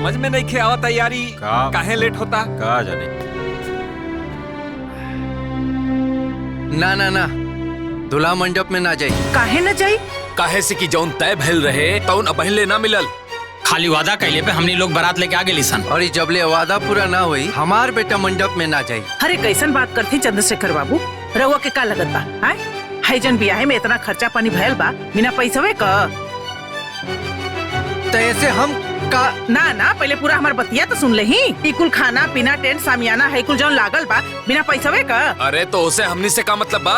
समझ में नहीं आवा तैयारी काहे लेट होता का जाने। ना ना ना, दूल्हा मंडप में ना जाई। काहे न जाई? काहे से कि जौन तय भइल रहे तौन पहले ना मिलल। खाली वादा कैले पे हमनी लोग बारात लेके आगे लिसन। और ये जबले वादा पूरा ना हुई हमार बेटा मंडप में ना जाई। अरे कैसन बात करती चंद्रशेखर बाबू, रउआ के का लगत बा? हाय जन बियाहे में इतना खर्चा पानी भयल बा बिना पैसवे का। तो ऐसे हम का ना ना, पहले पूरा हमार बतिया तो सुन लेही। ई कुल खाना पीना टेंट सामियाना है कुल जौन लागल बा बिना पैसवे का। अरे तो उसे हमनी से का मतलब बा?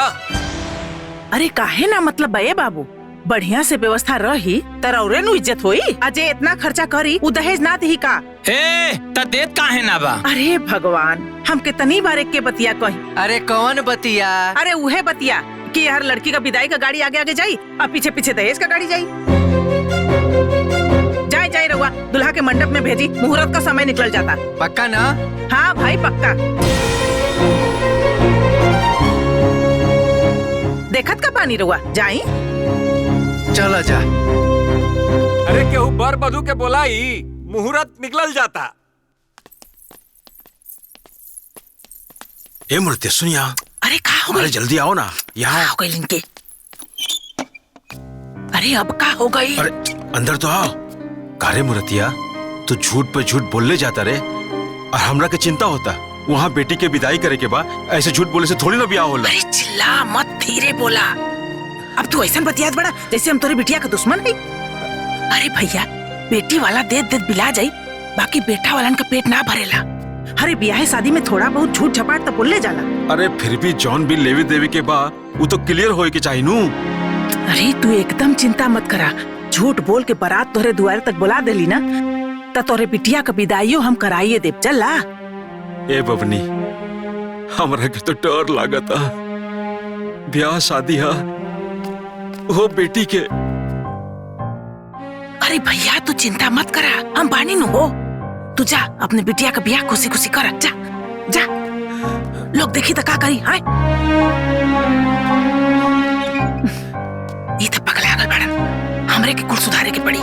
अरे काहे ना मतलब बे बाबू, बढ़िया से व्यवस्था रही तरौरे नु इज्जत होई। अजय इतना खर्चा करी उ दहेज ना दही का? ए त देत काहे ना बा? अरे भगवान, हम कितनी बार एक के बतिया कही। अरे कौन बतिया? अरे उहे बतिया कि हर लड़की का विदाई का गाड़ी आगे आगे जाई और पीछे पीछे दहेज का गाड़ी जाई। जाए जाए रउआ, दुल्हा के मंडप में भेजी, मुहूर्त का समय निकल जाता। पक्का ना? हाँ भाई पक्का। देखत का पानी रउआ, जाई। चला जा। अरे केहू बर बधू के बोलाई, मुहूर्त निकल जाता। ए मूर्ति सुनिया। अरे का हो गई? जल्दी आओ ना यहाँ। हो गई लिंके। अरे अब का हो गई? अरे अंदर तो आओ। कारे मूर्तिया, तू झूठ पे झूठ बोलने जाता रे और हमरा के चिंता होता। वहाँ बेटी के विदाई करे के बाद ऐसे झूठ बोले से थोड़ी ना ब्याह होला। अरे चिल्ला मत, धीरे बोला। अब तू ऐसा बतियात बड़ा जैसे हम तोरी बिटिया का दुश्मन है। अरे भैया, बेटी वाला दे दे बिला जाई, बाकी बेटा वालन का पेट ना भरेला। अरे ब्याह शादी में थोड़ा बहुत झूठ झपाट तो बोलने जाला। अरे फिर भी जॉन भी लेवी देवी के बाद वो तो क्लियर होए के चाहिए नू। अरे तू एकदम चिंता मत करा, झूठ बोल के बारात तोरे द्वार तक बुला देली ना तो तोरे बिटिया का विदाईयो हम कराइए देव। चला ए बबनी, हमरा के तो डर लागता। ब्याह शादी है वो बेटी के। अरे भैया तू चिंता मत करा, हम बानी नु हो। तू जा अपने बिटिया का ब्याह खुशी खुशी कर। जा जा, लोग देखी तो का करी। हाय ये तो पगला गल बड़न, हमरे के कुल सुधारे के पड़ी।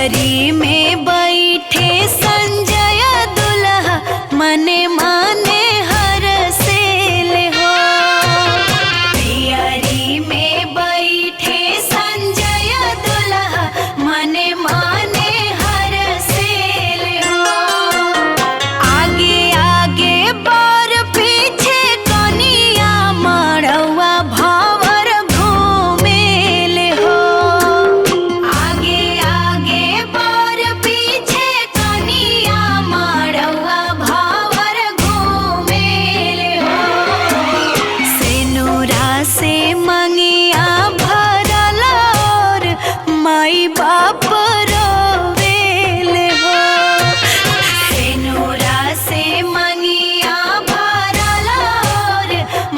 पियरी में बैठे संजय दुल्हा मने माने हर से ले हो। पियरी में बैठे संजय दुल्हा मने माने हर से ले हो। आगे आगे बर पीछे कनिया मड़वा भावर घूमे ले हो। आगे आगे बर पीछे कनिया मड़वा भावर घूमे ले हो। सेनुरा से मंगिया भरल और माई बाप रोवेले हो। सेनुरा से मंगिया भरल और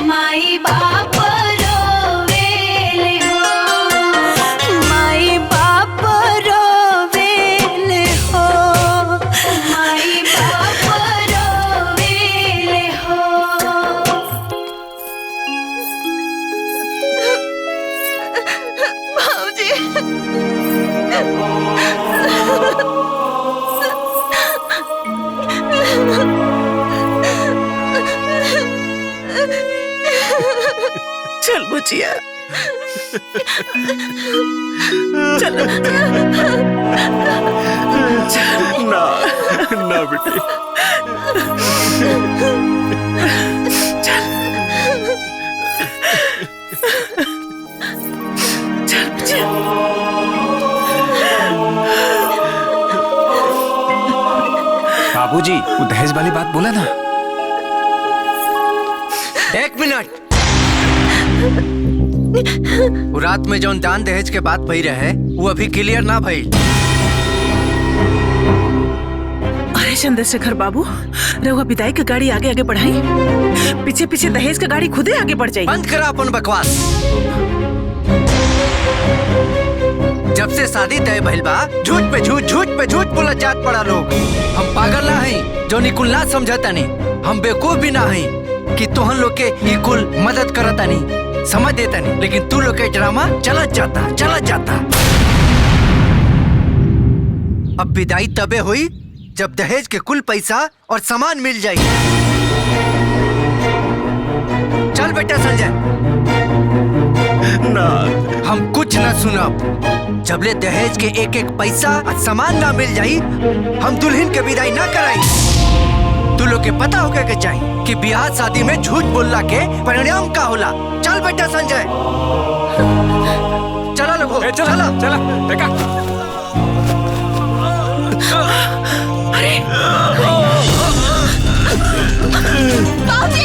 माई बाप रोवेले हो। माई बाप रोवेले हो। माई बाप रोवेले हो। चल बुचिया चलो ना ना बेटी। चल बुचिया। बाबूजी वो दहेज वाली बात बोला ना। एक मिनट। वो रात में जौन दान दहेज के बात भई रहे वो अभी क्लियर ना भई। अरे चंद्रशेखर बाबू, रहुआ विदाई की गाड़ी आगे आगे बढ़ाई, पीछे पीछे दहेज की गाड़ी खुदे आगे बढ़ जाई। बंद करा अपन बकवास। जब से शादी तय भइल बा झूठ पे झूठ बोला जात पड़ा लोग। हम पागल ना हई जो निकुल ना समझतानी, हम बेवकूफ भी ना हई कि तोहन लोग के ये कुल मदद करतानी, समझ देतानी, लेकिन तू लोग के ड्रामा चलत जाता। अब विदाई तबे हुई जब दहेज के कुल पैसा और सामान मिल जाई। चल बेटा संजय। ना हम कुछ ना सुनब। जबले दहेज के एक एक पैसा और सामान ना मिल जाई हम दुल्हन के विदाई ना कराई। तू लोग के पता होगा के चाहिए कि ब्याह शादी में झूठ बोलला के परिणाम का होला। चल बेटा संजय, चला लोगो, चला चला देखा। अरे बाजी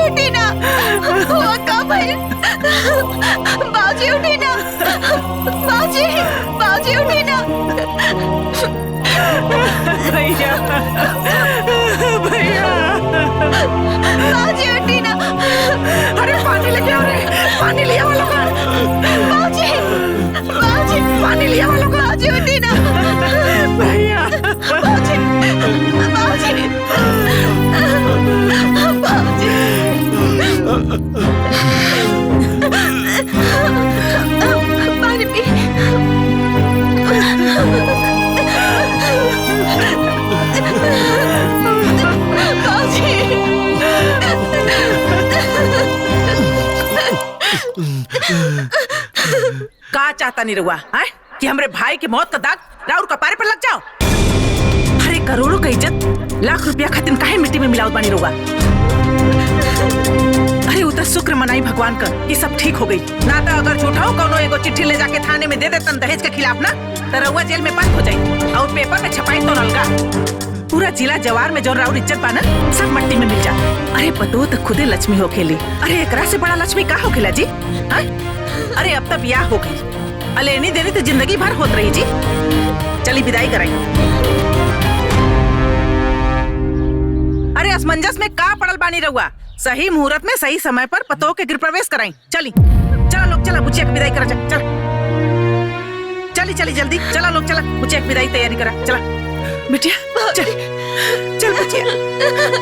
उठी ना, बाजी उठी ना, बाजी उठी ना। भैया भैया बाजी उठी ना। अरे पानी लेके आओ रे, पानी लिया वालों का। बाजी पानी लिया वालों का। बाजी उठी ना। भैया बाजी पानी पी। का चाहता नहीं रहुआ है कि हमरे भाई की मौत का दाग राउर कपारे पर लग जाओ। अरे करोड़ों का इज्जत लाख रुपया खातिर काहे मिट्टी में मिलावत बानी रहुआ। अरे उतर शुक्र मनाई भगवान का कि सब ठीक हो गई। ना तो अगर झूठा हो कोनो एगो चिट्ठी ले जाके थाने में दे देतन दहेज के खिलाफ ना, तो रहुआ जेल में बंद हो जाई और पेपर में छपाई तो नलगा। पूरा जिला जवार में जो राउर इज्जत पाना सब मट्टी में मिल जा। अरे पतो तो खुदे लक्ष्मी हो खेली। अरे एकरा से बड़ा लक्ष्मी का हो खेला जी। अरे अब तक ब्याह हो गई, अलेनी देनी तो जिंदगी भर होत रही जी। चली विदाई कराई। अरे असमंजस में का पड़ल बानी रहुआ। सही मुहूर्त में सही समय पर पतो के गृह प्रवेश कराई। चली चलो लोग, चला बुचिया की विदाई करा जा। चल चली जल्दी चला लोग चला मुझे एक विदाई तैयारी करा चला बिटिया चल चल बिटिया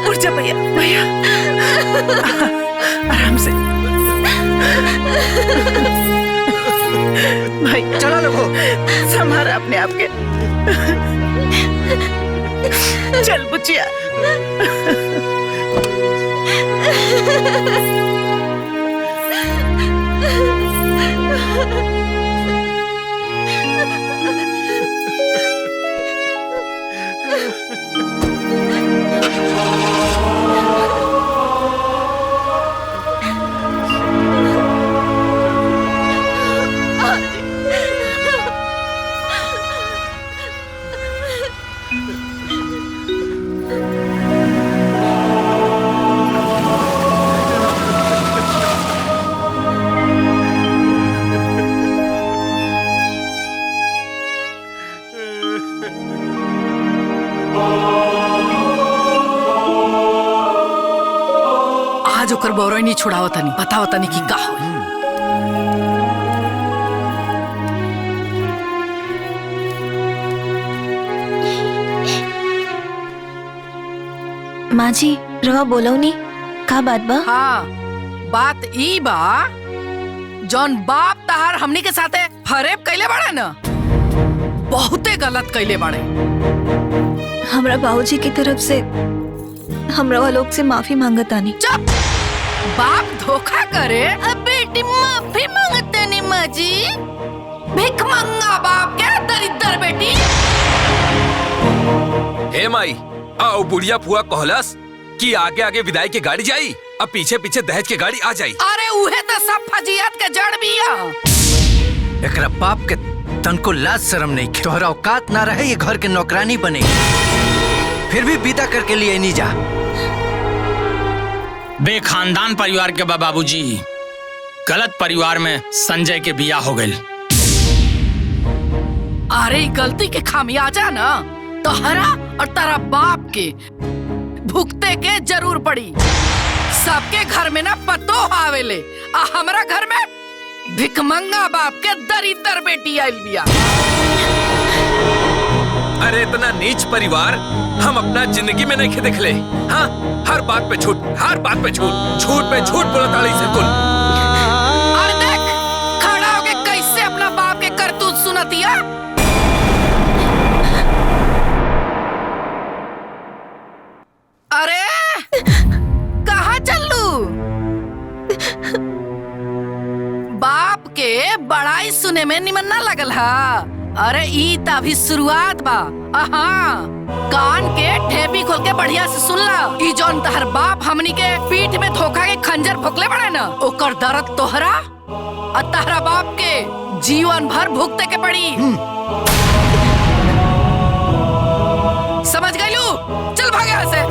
उठ जा भैया भैया आराम से भाई चलो लोगो। संभारा अपने आप के चल बुचिया आज ओकर बौरई नहीं छुड़ावत नहीं बतावत नहीं कि का होई। माँ जी रवा बोलो नी का बात बा? हाँ बात ई बा जौन बाप तहार हमनी के साथे फरेब कैले बाड़े न बहुते गलत कैले बाड़े। हमरा बाबूजी की तरफ से हमरा लोग से माफी मांगतानी। चुप बाप धोखा करे अब बेटी माफी मांगते नहीं माँ जी भिख मंगा बाप क्या दरिद्र बेटी। हे माई आओ बुढ़िया फुआ कहलस कि आगे आगे विदाई की गाड़ी जाई अब पीछे पीछे दहेज की गाड़ी आ जाई। अरे उहे तो सब फजियत के जड़ बिया। एकरा बाप के तनको लाज शर्म नहीं खे। तोहरा औकात ना रहे ये घर के नौकरानी बने फिर भी विदा करके लिए नहीं जा। बेखानदान परिवार के बाबूजी गलत परिवार में संजय के बिया हो गए। अरे गलती के खामियाजा ना तोहरा और तारा बाप के भुगते के जरूर पड़ी। सबके घर में ना पतो आवेले आ हमरा घर में भिखमंगा बाप के दरिद्र बेटी आइल बिया। अरे इतना नीच परिवार हम अपना जिंदगी में नहीं देख ले। हाँ हर बात पे झूठ हर बात पे झूठ झूठ पे झूठ बोलता रही से कुल। अरे देख खड़ा होके कैसे अपना बाप के करतूत सुनतिया। अरे कहाँ चलू बाप के बड़ाई सुने में निमन ना लगल हा। अरे ई त अभी शुरुआत बा। कान के ठेपी खोल के बढ़िया से सुन ला। ई जौन तहर बाप हमनी के पीठ में धोखा के खंजर भोकले बड़े न ओकर दर्द तोहरा और तहरा बाप के जीवन भर भुगते के पड़ी। समझ गयलू चल भागे यहाँ से।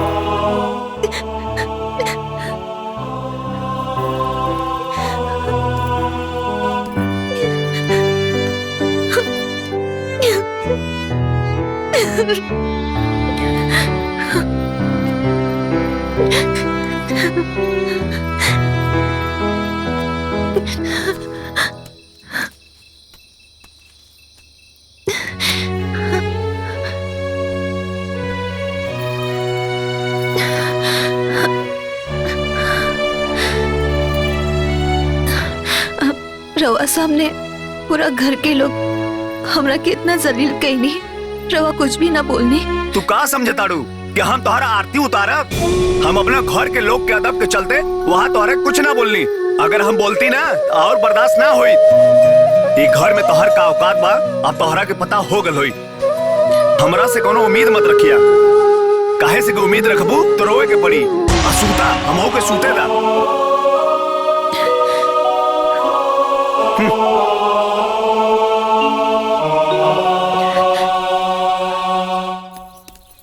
रवा सामने पूरा घर के लोग हमरा के इतना जलील कईनी रवा कुछ भी ना बोलनी। तू का समझे ताड़ू कि हम तोहरा आरती उतारब? हम अपना घर के लोग के अदब के चलते वहाँ तोहरे कुछ ना बोलनी। अगर हम बोलती ना और बर्दाश्त ना हुई। ये घर में तोहर का औकात बा अब तोहरा के पता हो गल हुई। हमरा से कोनो उम्मीद मत रखिया। काहे से उम्मीद रखबू तो रोए के पड़ी। सूता हम हो के सूते दा।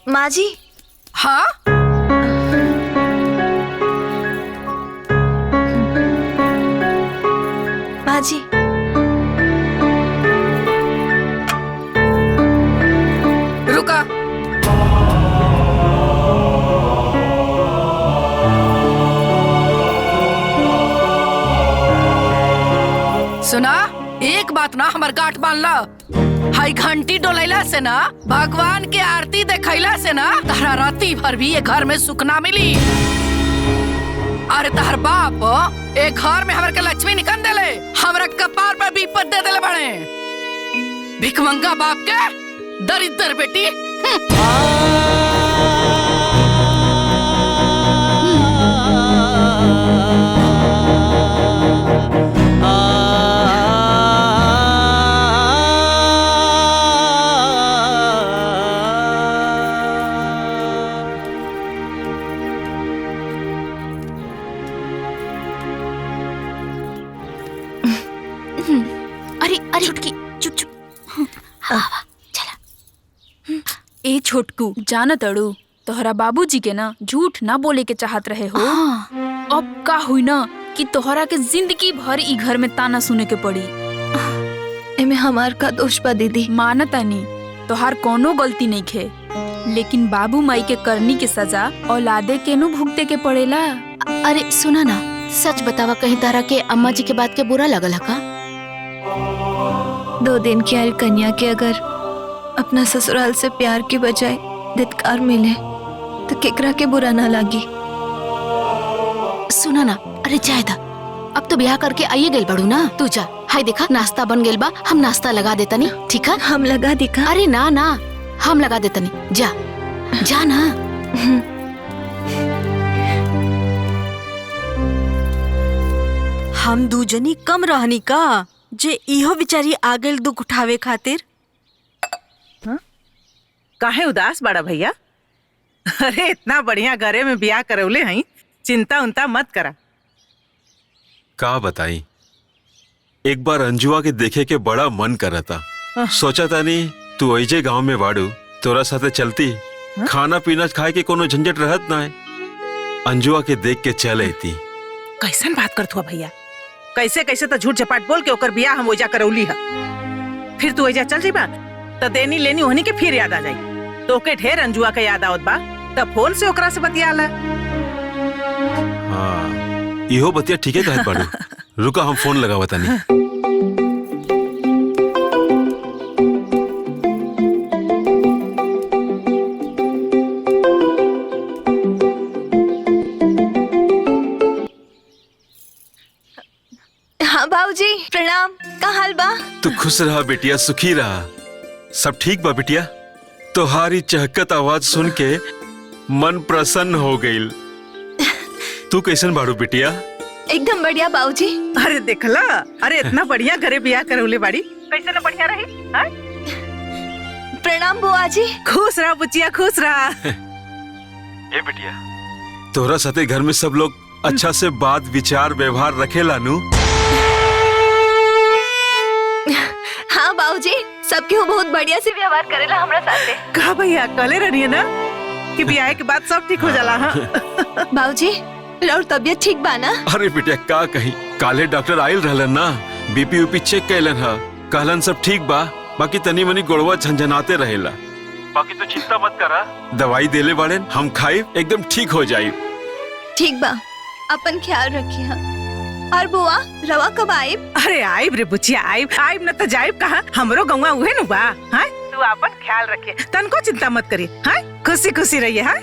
माँ जी। हाँ माँ जी रुका। सुना एक बात ना हमार गांठ बांध ला। हाई घंटी डोलैला से ना, भगवान के आरती देखैला से ना तहरा राती भर भी ये घर में सुख ना मिली। अरे तहर बाप एक घर में हमरा के लक्ष्मी निकल देले, हमरा कपार पर विपद दे देले बड़े। भिखमंगा बाप के दरिद्र बेटी। अरे अरे छुटकी चुप चुप। चला। ए छोटकू जाना तड़ू तोहरा बाबूजी के ना झूठ ना बोले के चाहत रहे हो। अब का हुई ना कि तोहरा के जिंदगी भर ई घर में ताना सुने के पड़ी। एमे हमार का दोष बा दीदी। मानता नहीं तोहार कोनो गलती नहीं खे, लेकिन बाबू माई के करनी के सजा औलादे के नु भुगते के पड़ेला। अरे सुना ना, सच बतावा कहीं तारा के अम्मा जी के बात के बुरा लगल है का? 2 दिन की आयल कन्या के अगर अपना ससुराल से प्यार के बजाय धिक्कार मिले तो केकरा के बुरा ना लागी। सुना ना, अरे जायदा अब तो ब्याह करके आइए गेल बड़ू ना, तू जा। हाय देखा नाश्ता बन गेल बा, हम नाश्ता लगा देता नहीं, ठीक है? हम लगा दिखा। अरे ना ना हम लगा देता नहीं, जा जा ना। हम दूजनी कम रहनी का जे इहो बिचारी आ गेल दुख उठावे खातिर। काहे उदास बड़ा भैया? अरे इतना बढ़िया घरे में ब्याह करौले हई, चिंता उनता मत करा। का बताई, एक बार अंजुआ के देखे के बड़ा मन करा था। सोचा था नहीं तू ऐजे गांव में बाड़ू, तोरा साथे चलती, खाना पीना खाए के कोनो झंझट रहत ना है। अंजुआ के देख के चल आती। कैसन बात करत हुआ भैया? कैसे कैसे तो झूठ झपाट बोल के ओकर बियाह हम ओइजा करौली है। फिर तू ओइजा चल जीबा तो देनी लेनी होनी के फिर याद आ जाई। तोके ढेर अंजुआ के याद आवत बा, तब फोन से ओकरा से बतियाला। हाँ इहो बतिया ठीक है कहत बाड़ू। रुका हम फोन लगावता नहीं। हाँ बाबूजी प्रणाम, का हाल बा? तू खुश रहा बेटिया, सुखी रहा। सब ठीक बा बेटिया? तोहारी चहकत आवाज सुन के मन प्रसन्न हो गईल। तू कैसन बाड़ू बेटिया? एकदम बढ़िया बाबूजी। अरे देखला, अरे इतना बढ़िया घरे बियाह करौले बाड़ी, कैसे न बढ़िया रही। प्रणाम बुआ जी। खुश रहा बुचिया, खुश रहा। ए बेटिया, तोहरा साथे घर में सब लोग अच्छा से बात विचार व्यवहार रखेला नु? हाँ बाबूजी, सबके वो बहुत बढ़िया से व्यवहार करेला हमरा साथे। कहा भैया कले रही है ना कि ब्याह के बाद सब ठीक हो जाला। हाँ बाबूजी और तबियत ठीक बा ना? अरे बेटिया का कही, काले डॉक्टर आयल रहलन ना, बीपी ऊपी चेक कैलन हा, कहलन सब ठीक बा, बाकी तनी मनी गोड़वा झंझनाते रहेला। बाकी तो चिंता मत करा, दवाई देले बाड़े, हम खाई एकदम ठीक हो जाई। ठीक बा, अपन ख्याल रखिए। हाँ। और बुआ रवा कब आइब? अरे आइब रे बुचिया, आइब आइब न तो जाइब कहाँ, हमरो गौवा उहे नु बा। हाँ तू अपन ख्याल रखिए, तनको चिंता मत करिए। हाँ खुशी खुशी रहिए। हाँ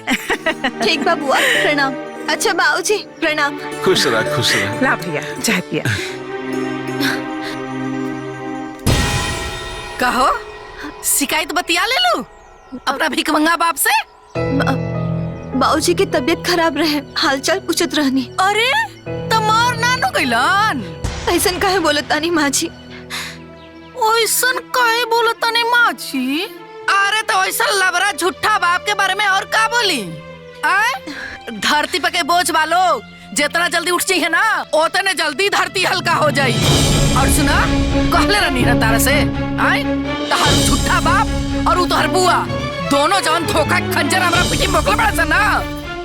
ठीक बा बुआ, प्रणाम। अच्छा बाबूजी प्रणाम। खुश रहा, खुश रहा। ला भैया चाय पिया। कहो शिकायत बतिया ले लू अपना भिखमंगा बाप से। बाबूजी की तबीयत खराब रहे, हालचाल पूछत रहनी। अरे तमार नानू गइलन। ऐसन काहे बोलतानी माँ जी? ओइसन काहे बोलतानी माँ जी? अरे तो ऐसा लबरा झूठा बाप के बारे में और का बोली? आए धरती पे के बोझ वालो जितना जल्दी उठ चाहिए ना, उतने जल्दी धरती हल्का हो जाई। और सुना कहले रहनी ना तारा से, आए तहर झूठा बाप और तोहर बुआ दोनों जवन धोखा खंजर हमरा पिटी मोकले पड़ा सन ना,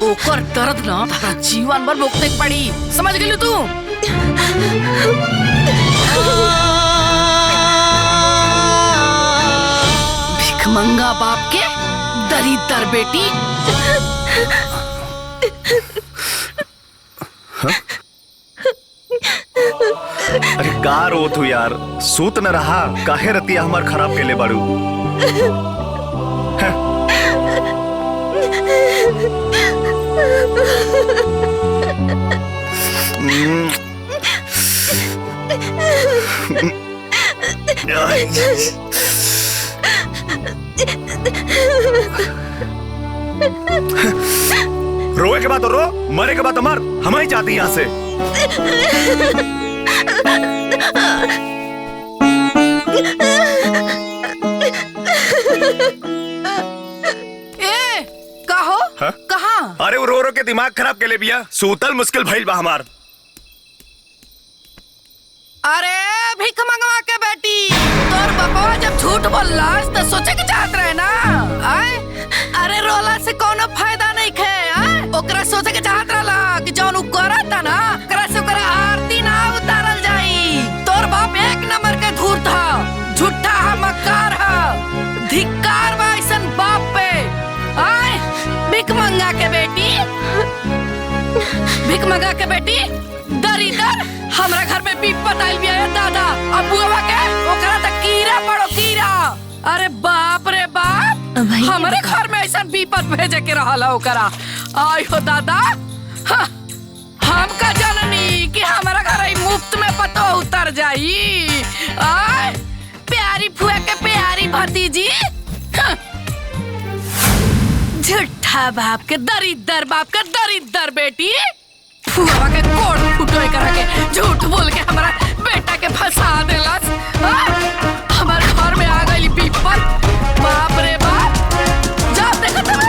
ओकर दर्द ना तारा जीवन भर भोगते पड़ी। समझ गेलू तू? भिखमंगा बाप के दरिद्र बेटी। अरे का रो तू यार, सूत न रहा, काहे रतिया हमार खराब केले बाड़ू। रोए के बाद तो रो, मरे के बाद तो मर, हम ही जाते यहाँ से। कहो कहाँ? अरे वो रो रो के दिमाग खराब के ले बिया, सूतल मुश्किल भइल बा हमार। अरे भीख मंगवा के बेटी, तोर बाबा जब झूठ बोललास तो सोचे के चाहत रहे ना। आए? अरे रोला से कोनो फायदा नहीं खे। ओकरा सोचे के चाहत रहला कि जौन उ करता ना, ओकरा से ओकरा आरती ना उतारल जाई। तोर बाप एक नंबर के धूर्त था, झूठा है, मक्कार है, धिक्कार बा ऐसन बाप पे। आए? भीख मंगा के बेटी, भीख मंगा के बेटी, दरिदर हमरा घर में विपत आइल बिया दादा। अब बुआ के ओकरा त कीड़ा पड़ो कीड़ा। अरे बाप रे बाप, हमारे घर में ऐसा विपत भेजे के रहला ओकरा। आई हो दादा, हम का जननी कि हमारा घर आई मुफ्त में पतो उतर जाई। आय प्यारी फुआ के प्यारी भतीजी, झूठा बाप के दरिद्र, बाप के दरिद्र बेटी। फुआ के कोट फुटोय करा के झूठ बोल के हमारा बेटा के फंसा देलस। हमारे घर में आ गई विपत, बाप रे बाप। जब देखो तब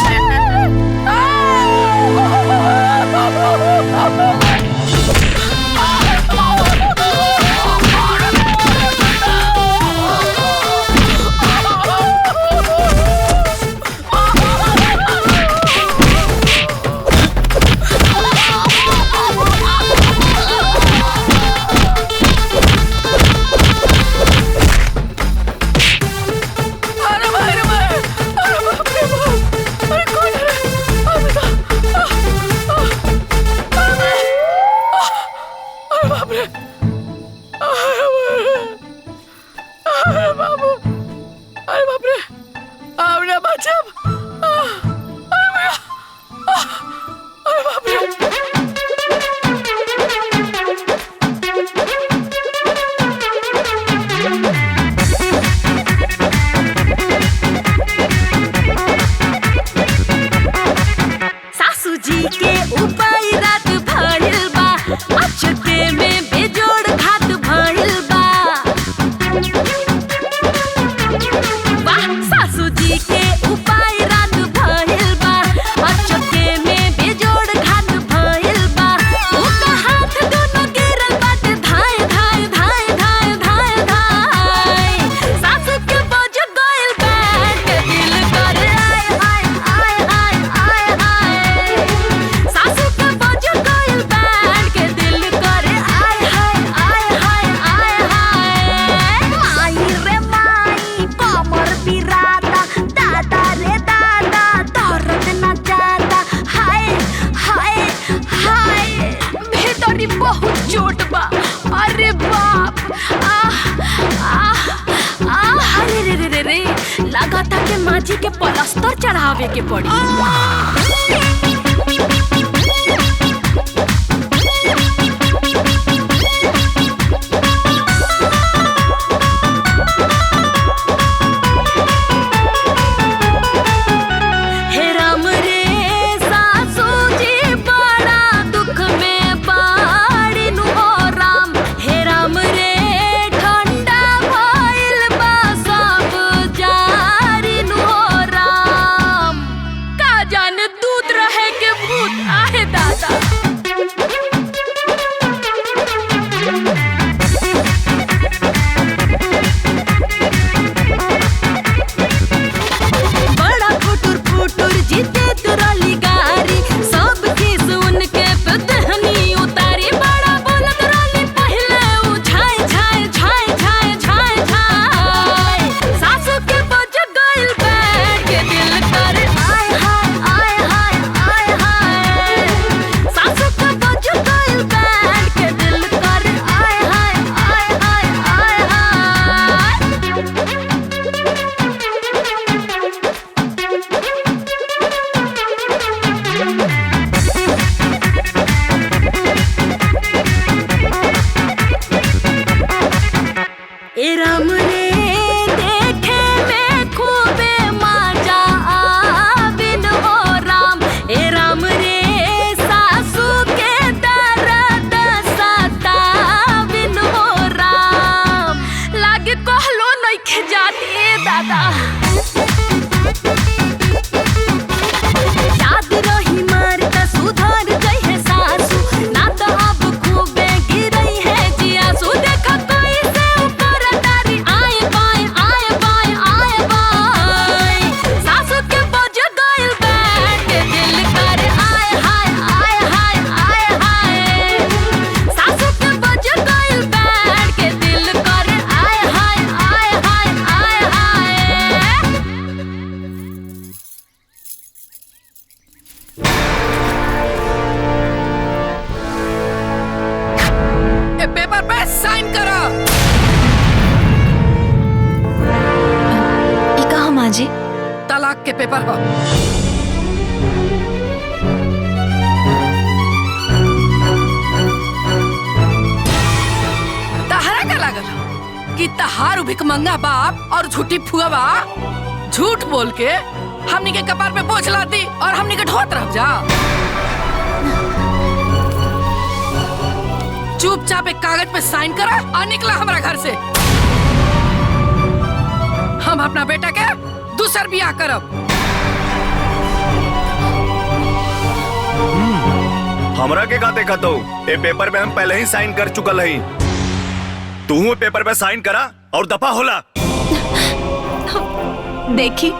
माजी के पलस्तर चढ़ावे के पड़ी। दूध रहे के भूत आहे याद रही मारता सुधार गई है सासू ना तो अब खूबे गिरई है जियासू देखा कोई से ऊपर तारी आए बाय सासू के बज गइल बैठ दिल कर आए हाय सासू के बज गइल बैठ के दिल कर आए हाय ये पेपर पे साइन करो। ई कहा माँ जी? तलाक के पेपर हो। तहरा का लागल कि तहार भिखमंगा बाप और झूठी फुआ बा झूठ बोल के हमनी के कपार पे बोझ लाती और हमनी के ढोत रह जा। चुपचाप एक कागज पे साइन करा और निकला हमारा घर से। हम अपना बेटा के दूसर बियाह करब। हमरा के का देखा तो ए पेपर में हम पहले ही साइन कर चुकल हई। तू पेपर पे साइन करा और दफा होला। देखी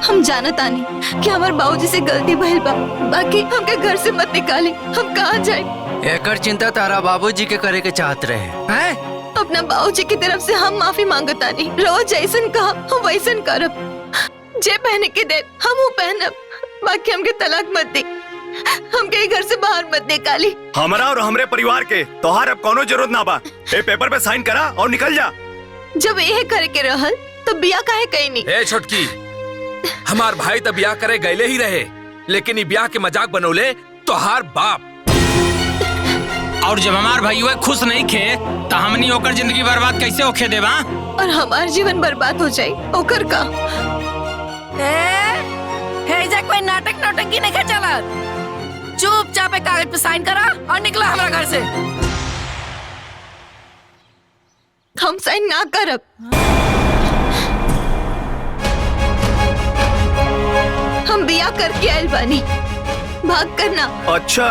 हम जानत आनी कि हमार बाबूजी से गलती भइल बा, बाकी हमके घर से मत निकाली। हम कहाँ जाए? एकर चिंता तारा बाबूजी के करे के चाहत रहे हैं। अपना बाबूजी की तरफ से हम माफी मांगतानी। रोज जैसन कहा हम वैसन करब। जे पहने के दे हम वो पहनब, बाकी हमके तलाक मत दे। हमके घर से बाहर मत निकाली। हमरा और हमरे परिवार के तोहार अब कोनो जरूरत ना बा। ए पेपर पे साइन करा और निकल जा। जब यह करे के रहल तो बिया काहे कहीं नहीं? ए छोटकी, हमार भाई तो ब्याह करे गईले ही रहे, लेकिन ये ब्याह के मजाक बनौले तोहार बाप। और जब हमार भाईवा खुश नहीं खे तो हमनी ओकर जिंदगी बर्बाद कैसे होखे देवा? और हमार जीवन बर्बाद हो जाए ओकर का? हे कोई नाटक नौटंकी नहीं चला। चुपचाप एक कागज पे साइन करा और निकला हमारा घर से। हम साइन ना करब। हम बिया करके आयल बानी, भाग करना। अच्छा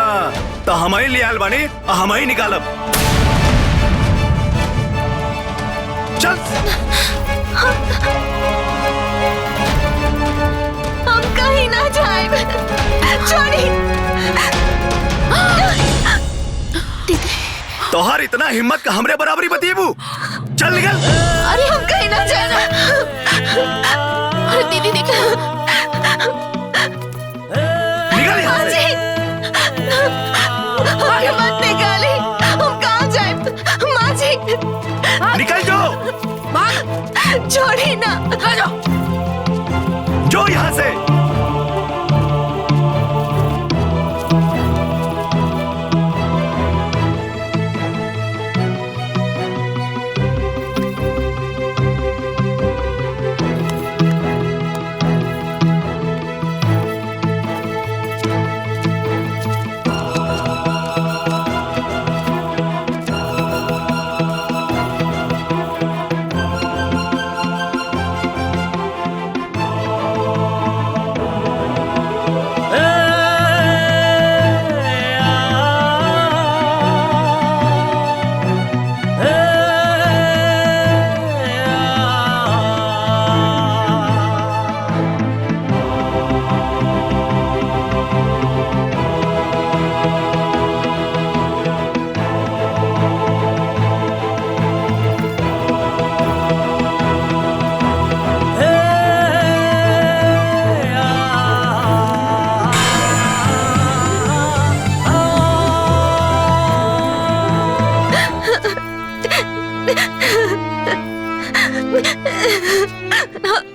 तो हम ही लियाल बानी और हम ही निकालब। चल हम कहीं ना जाए। छोड़ी। तोहार इतना हिम्मत का हमरे बराबरी बतीबू। चल निकल। अरे हम कहीं ना जाना। अरे दीदी देखो। निकल यहाँ से। अरे मत निकाली। हम कहाँ जाए? माँ जी। निकल जाओ। छोड़ी ना। जो यहाँ से।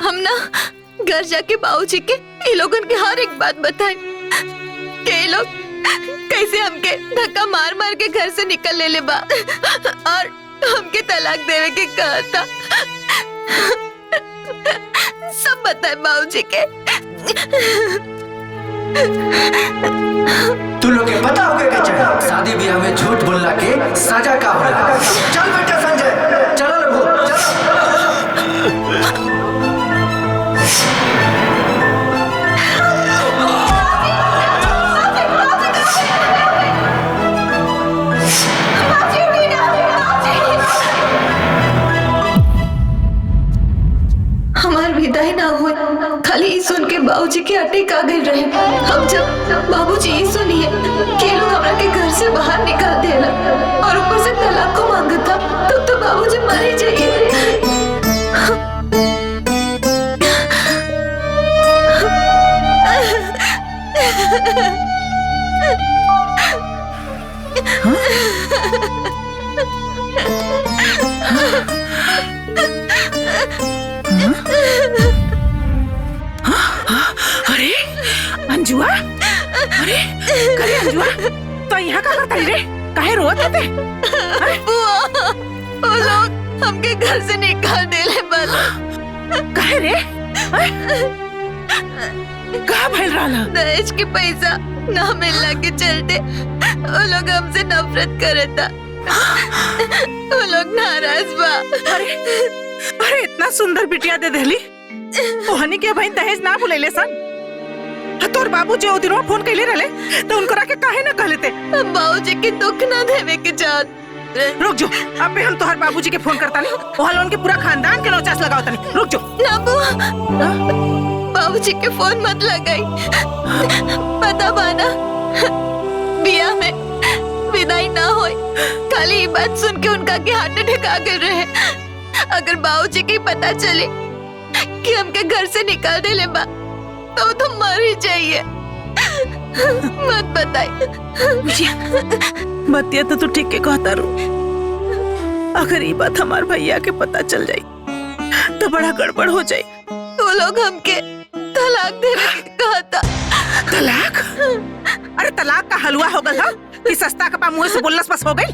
हम ना घर जाके बाबूजी के ये लोगन के हर एक बात बताए कि ये लोग कैसे हमके धक्का मार मार के घर से निकल ले बा और हमके तलाक देवे के कहा था। सब बताए बाबूजी के। तू लोग के पता होगा कि चाहिए शादी ब्याह में झूठ बोलना के सजा का होला। चल बेटा संजय, चलो लोगो, चलो। खाली ई सुन के बाबूजी के अटैक आ गए रहे। हम जब बाबूजी ई सुनिए कि लोग हमरा के घर से बाहर निकाल देला और ऊपर से तलाक को मांगता, तब तो बाबूजी मर ही जाइए। अरे अंजुआ, अरे करे अंजुआ, तो यहाँ का करता रे? काहे रोत थे? वो लोग हमके घर से निकाल देले बाला। काहे रे? कहाँ भइल रहला? दहेज के पैसा ना मिलने के चलते वो लोग हमसे नफरत करता। वो लोग नाराज बा। अरे इतना सुंदर बिटिया दे देली, ओहनी के भाई दहेज ना बुलैले सन। तोर बाबूजी ओ दिनवा फोन कैले रहले तो उनकरा के काहे ना कहले ते? बाबूजी के दुख ना देवे के चाहत। रुक जो, अबे हम तोहर बाबूजी के फोन करता नहीं, ओहल उनके पूरा खानदान के नौचास लगाओ तनी। रुक जो। ना बुआ, बाबूजी के फोन मत लगाई। पता बाना बिया में विदाई ना होई, खाली ये बात सुन के उनका के हार्ट अटैक आ गए रहे। अगर बाबूजी के पता चले कि हमके घर से निकाल दे ले बा तो तुम मर ही जाइए। मत बताई। बतिया तो तू ठीक के कहता रू। अगर ये बात हमार भैया के पता चल जाई तो बड़ा गड़बड़ हो जाई। वो लोग हमके तलाक देने के कहा था। तलाक? अरे तलाक का हलवा हो गल हा कि सस्ता कपा मुंह से बोलस बस हो गई।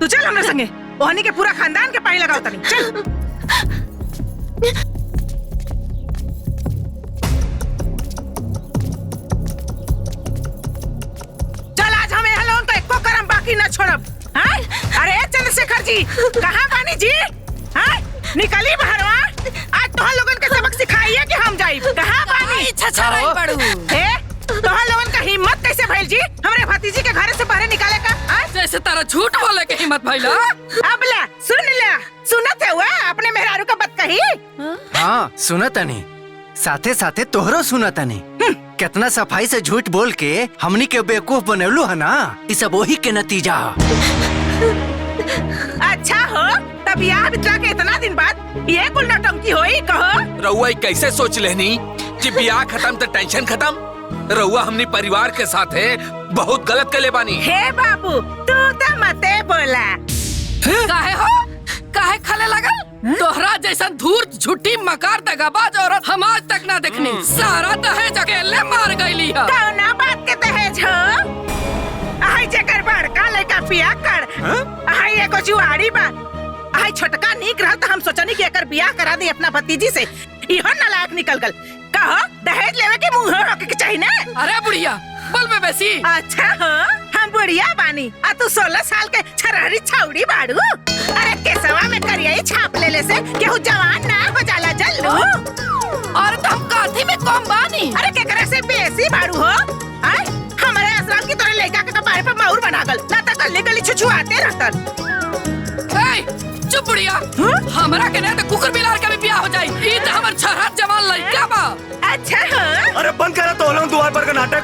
तू चल हमरे संगे, ओहनी के पूरा खानदान के पानी लगाओ तनी। चल। न छोड़ब। अरे चंद्रशेखर जी, कहाँ बानी जी? निकली बहरवा, आज तोहर लोगन के सबक सिखाइए कि हम जाई। कहाँ बानी? तोहर लोगन का हिम्मत कैसे भइल जी हमरे भतीजी के घर से बाहर निकाले का? जैसे तारा झूठ बोले के हिम्मत भइला। अब ला, सुनत है हुआ अपने मेहरारू का बात कही? हाँ सुनत नहीं, साथे साथे तोहरो सुनत नहीं। कितना सफाई से झूठ बोल के हमनी के बेवकूफ बनौलू है ना, ये सब वही के नतीजा। अच्छा हो, तब यार बितला के इतना दिन बाद ये कुल नौटंकी होई कहो? रउआ कैसे सोच लेनी कि ब्याह खत्म तो टेंशन खत्म? रउआ हमनी परिवार के साथ है बहुत गलत कले बानी। हे बाबू, तू तो मते बोला। काहे हो? काहे खाले लगल? तोहरा जैसा धूर्त झूठी मकार दगाबाज औरत हम आज तक ना देखनी। सारा दहेज अकेले मार गईली है। कौना बात के दहेज हो? आई जेकर बड़का लड़का पिया कर, आई एगो जुआरी बा, आई छोटका नीक रहा तो हम सोचनी कि एकर बियाह करा दे अपना भतीजी से। इहो नालायक निकल गल। कहो दहेज लेवे के मुंह होके के चाहिए ना? अरे बुढ़िया, बोल में बेसी। अच्छा हो, हम बुढ़िया बानी आ तू 16 साल के छरहरी छौड़ी बाड़ू। अरे केसवा में करिया छाप लेले से केहू जवान ना हो जाला जल्लू। और तुम काठी में कम बानी। अरे केकरा से बेसी बाड़ू हो? आय हमारे आश्रम की तोरे लड़का के कपारे पे माउर बना गल, ना त गली गली छुछुआते रहतन। चुप बुढ़िया, हमरा के नहीं तो कुकुर बिलार का भी ब्याह हो जाई। ई त हमर छरहत जवान लड़का बा। अच्छा हो। अरे बंद करा तो लोग द्वार पर का नाटक।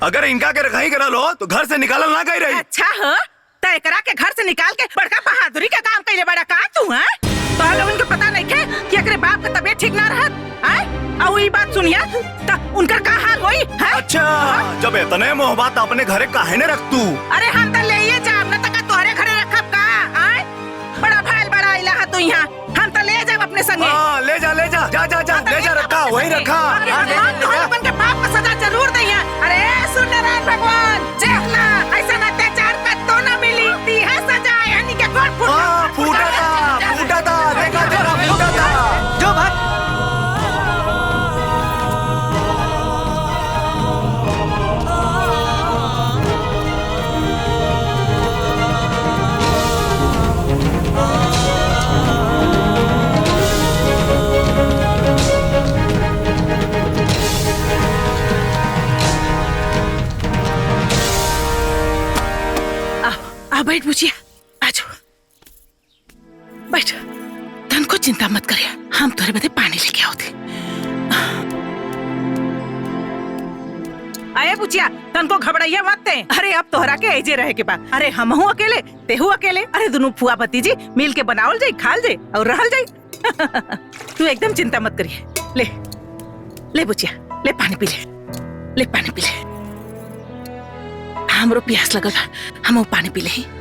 अगर इनका के रखाई करा लो तो घर से निकालल ना गई रही। अच्छा हो, तो एकरा के घर से निकाल के बड़का बहादुरी का काम कइले बड़ा का तू? हैं तो लोगन के पता नहीं के कि एकरे बाप का तबीयत ठीक ना रहत। हैं और ई बात सुनिया त उनकर का हाल होई? हैं अच्छा, जब इतने मोहब्बत अपने घरे काहे ने रख तू? अरे हम त लेइए जाब न तक तोहरे घरे रखब का? हैं बड़ा भाईल बड़ा इला है तू यहाँ, हम त ले जाब अपने संगे। हां ले जा ले जा रखा वहीं रखा। लोगन के बाप का सजा जरूर दैया। अरे सुन नारायण भगवान, देखना ऐसा अत्याचार का तो ना मिली। दी है सजा यानी के कोट फूटा था देखा तेरा फूटा था। जो भाग बैठ बुझिया, आ जाओ बैठ। धन को चिंता मत करिए, हम तोरे बदे पानी लेके आओ थे। बुचिया तनको घबराइया मत ते। अरे अब तोहरा के ऐजे रहे के बा। अरे हमहू अकेले तेहू अकेले, अरे दोनों फुआ भतीजी मिल के बनावल जाई, खाल जाई और रहल जाई। तू एकदम चिंता मत करिए। ले ले बुचिया, ले पानी पी ले, ले पानी पी ले। हमरो प्यास लगल बा, हम पानी पी ले।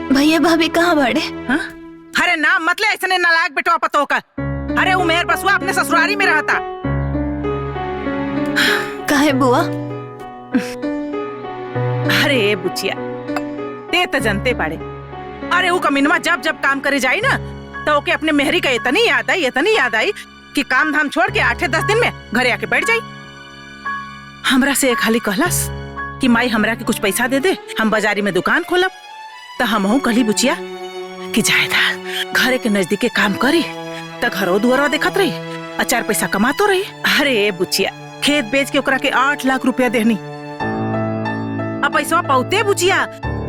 भैया भाभी कहाँ बाड़े? हाँ? अरे नाम मतलब ऐसे नालायक बेटवा पतो का। अरे वो मेहर बसुआ अपने ससुरारी में रहता। काहे बुआ? अरे बुचिया ते तो जनते पाड़े। अरे वो कमीनवा जब जब काम करे जाई ना तो ओके अपने मेहरी का इतनी याद आई कि काम धाम छोड़ के 8-10 दिन में घरे आके बैठ जाई। हमरा से एक हाली कहलस कि माई हमरा के कुछ पैसा दे दे, हम बाजारी में दुकान खोलब। तो हमहू कहली बुचिया कि जायदा घरे के नजदीके काम करी तो घरो दुआरो देखत रही, 4 पैसा कमातो रही। अरे बुचिया खेत बेच के ओकरा के 8 लाख रुपया देहनी। अब पैसा पाउते बुचिया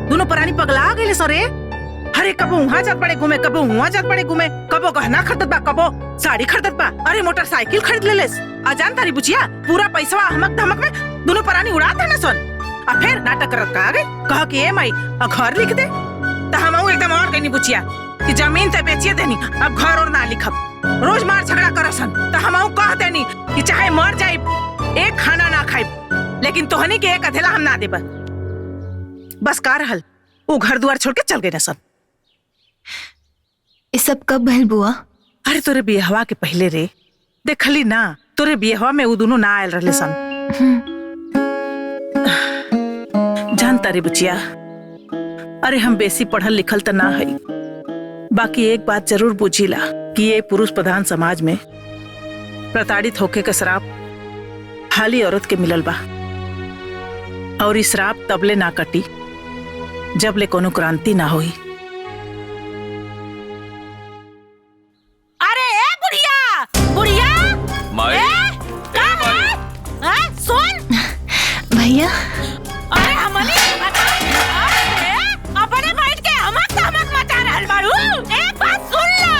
दोनों परानी पगला गए सरे। अरे कबो वहाँ जात पड़े घूमे, कबो वहाँ जात पड़े घूमे, कबो गहना खरीदत बा, कबो साड़ी खरीदत बा, अरे मोटरसाइकिल खरीद लेलेस। अजान तारी बुचिया पूरा पैसा हमक धमक में दोनों परानी उड़ा देना सन। और फिर नाटक करत का आगे कह कि ए माई घर लिख दे। तो हम एकदम और कहनी बुचिया कि जमीन ते बेचिए देनी, अब घर और ना लिखब। रोज मार झगड़ा करसन तो हम कह देनी कि चाहे मर जाए एक खाना ना खाए, लेकिन तोहनी के एक अधेला हम ना देब। बस का रहल वो घर दुआर छोड़ के चल गए न सब। ये सब कब भइल बुआ? अरे तोरे बियाहवा के पहले रे, देखली ना तोरे बियाहवा में वो दोनों ना आयल रहले सन। जानता रे बुचिया, अरे हम बेसी पढ़ल लिखल तो ना है, बाकी एक बात जरूर बुझीला कि ये पुरुष प्रधान समाज में प्रताड़ित होके का श्राप हाली औरत के मिलल बा। और इस श्राप तबले ना कटी जब ले कोनो क्रांति ना होई। अरे ए बुढ़िया बुढ़िया माई, सुन भैया अरे हमली अपने बैठ के हमक तमक मचा रहल बाड़ू। एक बात सुन ला,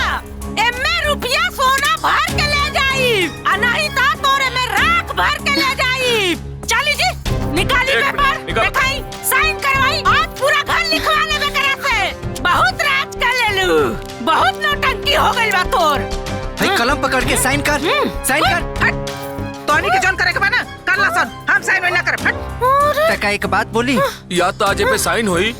एमे रुपया सोना भर के ले जाई आ नहीं तो तोरे में राख भर के ले जाई। चली जी निकाली पेपर दिखाई, साइन करवाई, आज पूरा घर लिखवा लेबे करा से। बहुत राज कर लेलू, बहुत नौटंकी हो गइल बा तोर। भाई कलम पकड़ के साइन कर, साइन कर। तोनी के जॉन करे के बा ना कर ला सन, हम साइन ना करे। फट तका एक बात बोली, या तो आज पे साइन होई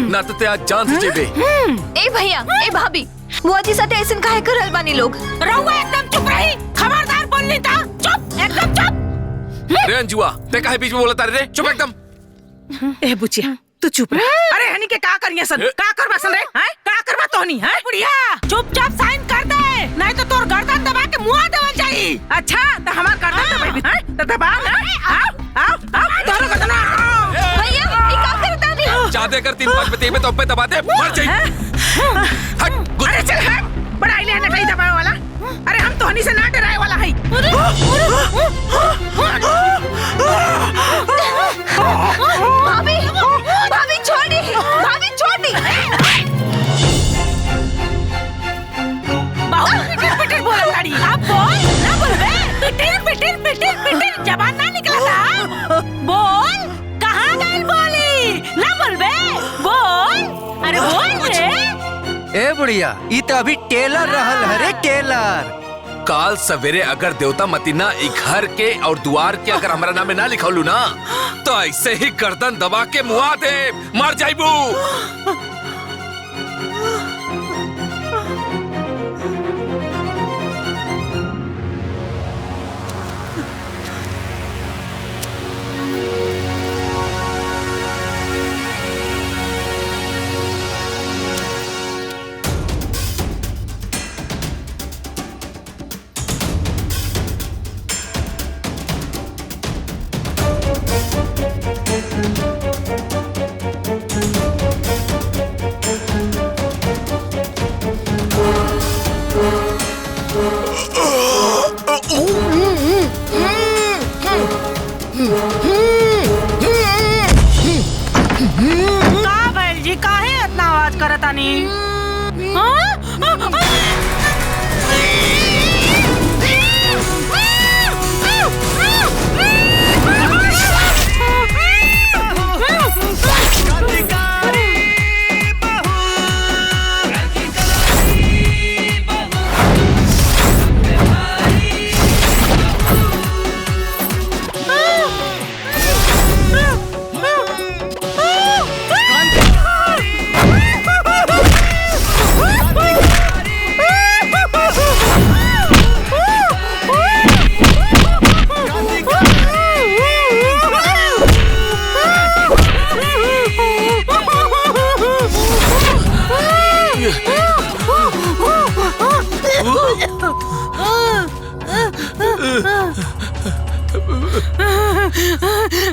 ना तो ते आज जान से जेबे। ए भैया ए भाभी बुआ जी साथे ऐसन काहे करल बानी लोग? रहुआ एकदम चुप रही, खबरदार बोलनी था। चुप एकदम चुप। रे अंजुआ ते काहे बीच में बोलता रे? चुप एकदम। ए बुचिया तू चुप रह। अरे हनी के का करिया सन, का करबा सन रे? हैं का करबा तोहनी? हैं बुढ़िया चुपचाप साइन कर दे, नहीं तो तोर गर्दन दबा के मुंह देवल जाई। अच्छा तो हमार गर्दन दबाई भी हैं तो दबा ना। आओ तोरो गर्दन भैया ई का करता नी? जादे कर 3-5 पे तेबे तो पे दबा दे, मर जाई। हट अरे चल हट, बड़ा इले ना कहीं दबावे वाला। अरे हम तोहनी से ना डराए वाला है। भाभी भाभी छोड़ी, भाभी छोड़ी। बहुत पिटिर बोल ताड़ी। अब बोल ना बोलबे, पिटिर जबान ना निकला था। बोल कहाँ गइल बोली? ना बोलबे बोल, अरे बोल रे। ए बुढ़िया ई तो अभी टेलर रहल हरे, टेलर। काल सवेरे अगर देवता मतीना ई घर के और द्वार के अगर हमारा नाम ना लिखौलू ना तो ऐसे ही गर्दन दबा के मुआ दे, मर जाइबू। बात करतानी।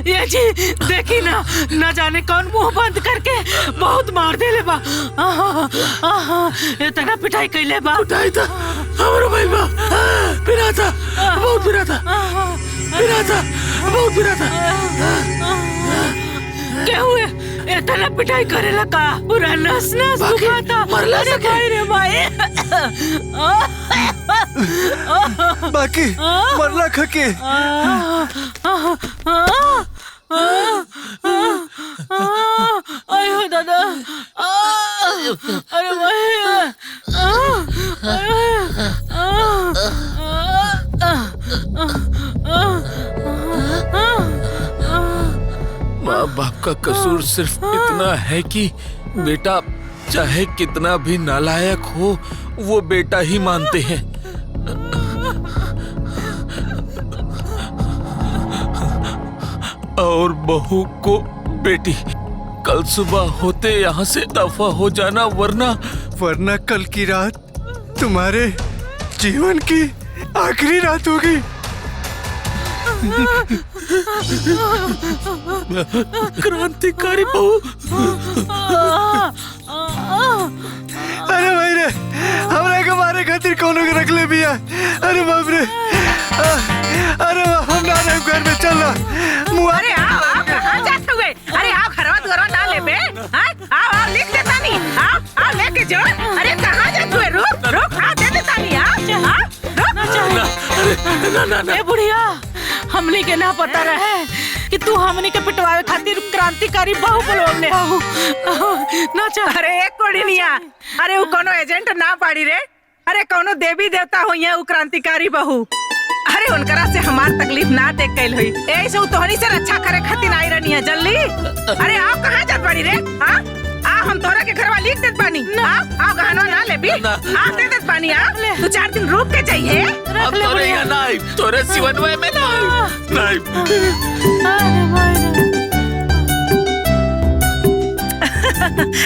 ये जी देखी ना, न जाने कौन मुंह बंद करके बहुत मार देले बा। इतना पिटाई कैले बा। पिटाई था हमारो भाई बा, पिरा था बहुत, पिरा था बहुत, पिरा था। क्या हुए? इतना पिटाई करेला का? पूरा नस नस दुखाता। मरला सके। भाई रे भाई। बाकी मरला खके। आयो दादा। अरे भाई। माँ बाप का कसूर सिर्फ इतना है कि बेटा चाहे कितना भी नालायक हो, वो बेटा ही मानते हैं। और बहू को बेटी। कल सुबह होते यहाँ से दफा हो जाना, वरना कल की रात तुम्हारे जीवन की आखिरी रात होगी। क्रांतिकारी बहू। अरे भाई रे, हमरा के मारे खातिर कोनो के रख ले बिया। अरे बाप रे। अरे हम ना रहे घर में, चल ना। अरे आओ कहाँ जाते हुए? अरे आओ घरवा दुआरवा ना ले बे। आओ लिख देता नहीं। आओ लेके जाओ। अरे कहाँ जाते हुए? रुक आओ दे देता नहीं। रुक। ए बुढ़िया, हमनी के ना पता रहे कि तू हमनी के पिटवावे खातिर क्रांतिकारी बहू बोलवले हो। ना चल। अरे एक कोड़िनिया, अरे वो कोनो एजेंट ना पाड़ी रे। अरे कोनो देवी देवता हो यहाँ क्रांतिकारी बहू। अरे उनकरा से हमार तकलीफ ना देख कैल हुई। ऐसे तोहनी से रक्षा करे खातिर आई रहनी है जल्दी। अरे आप कहाँ जात बाड़ी रे? हम तोरा के घरवा लिख देत बानी। आओ गहना ना ले भी। दे देत बानी। तू 4 दिन रुक के जाइए। अब तोरे यहाँ नाई, तोरे सिवनवे में नाई।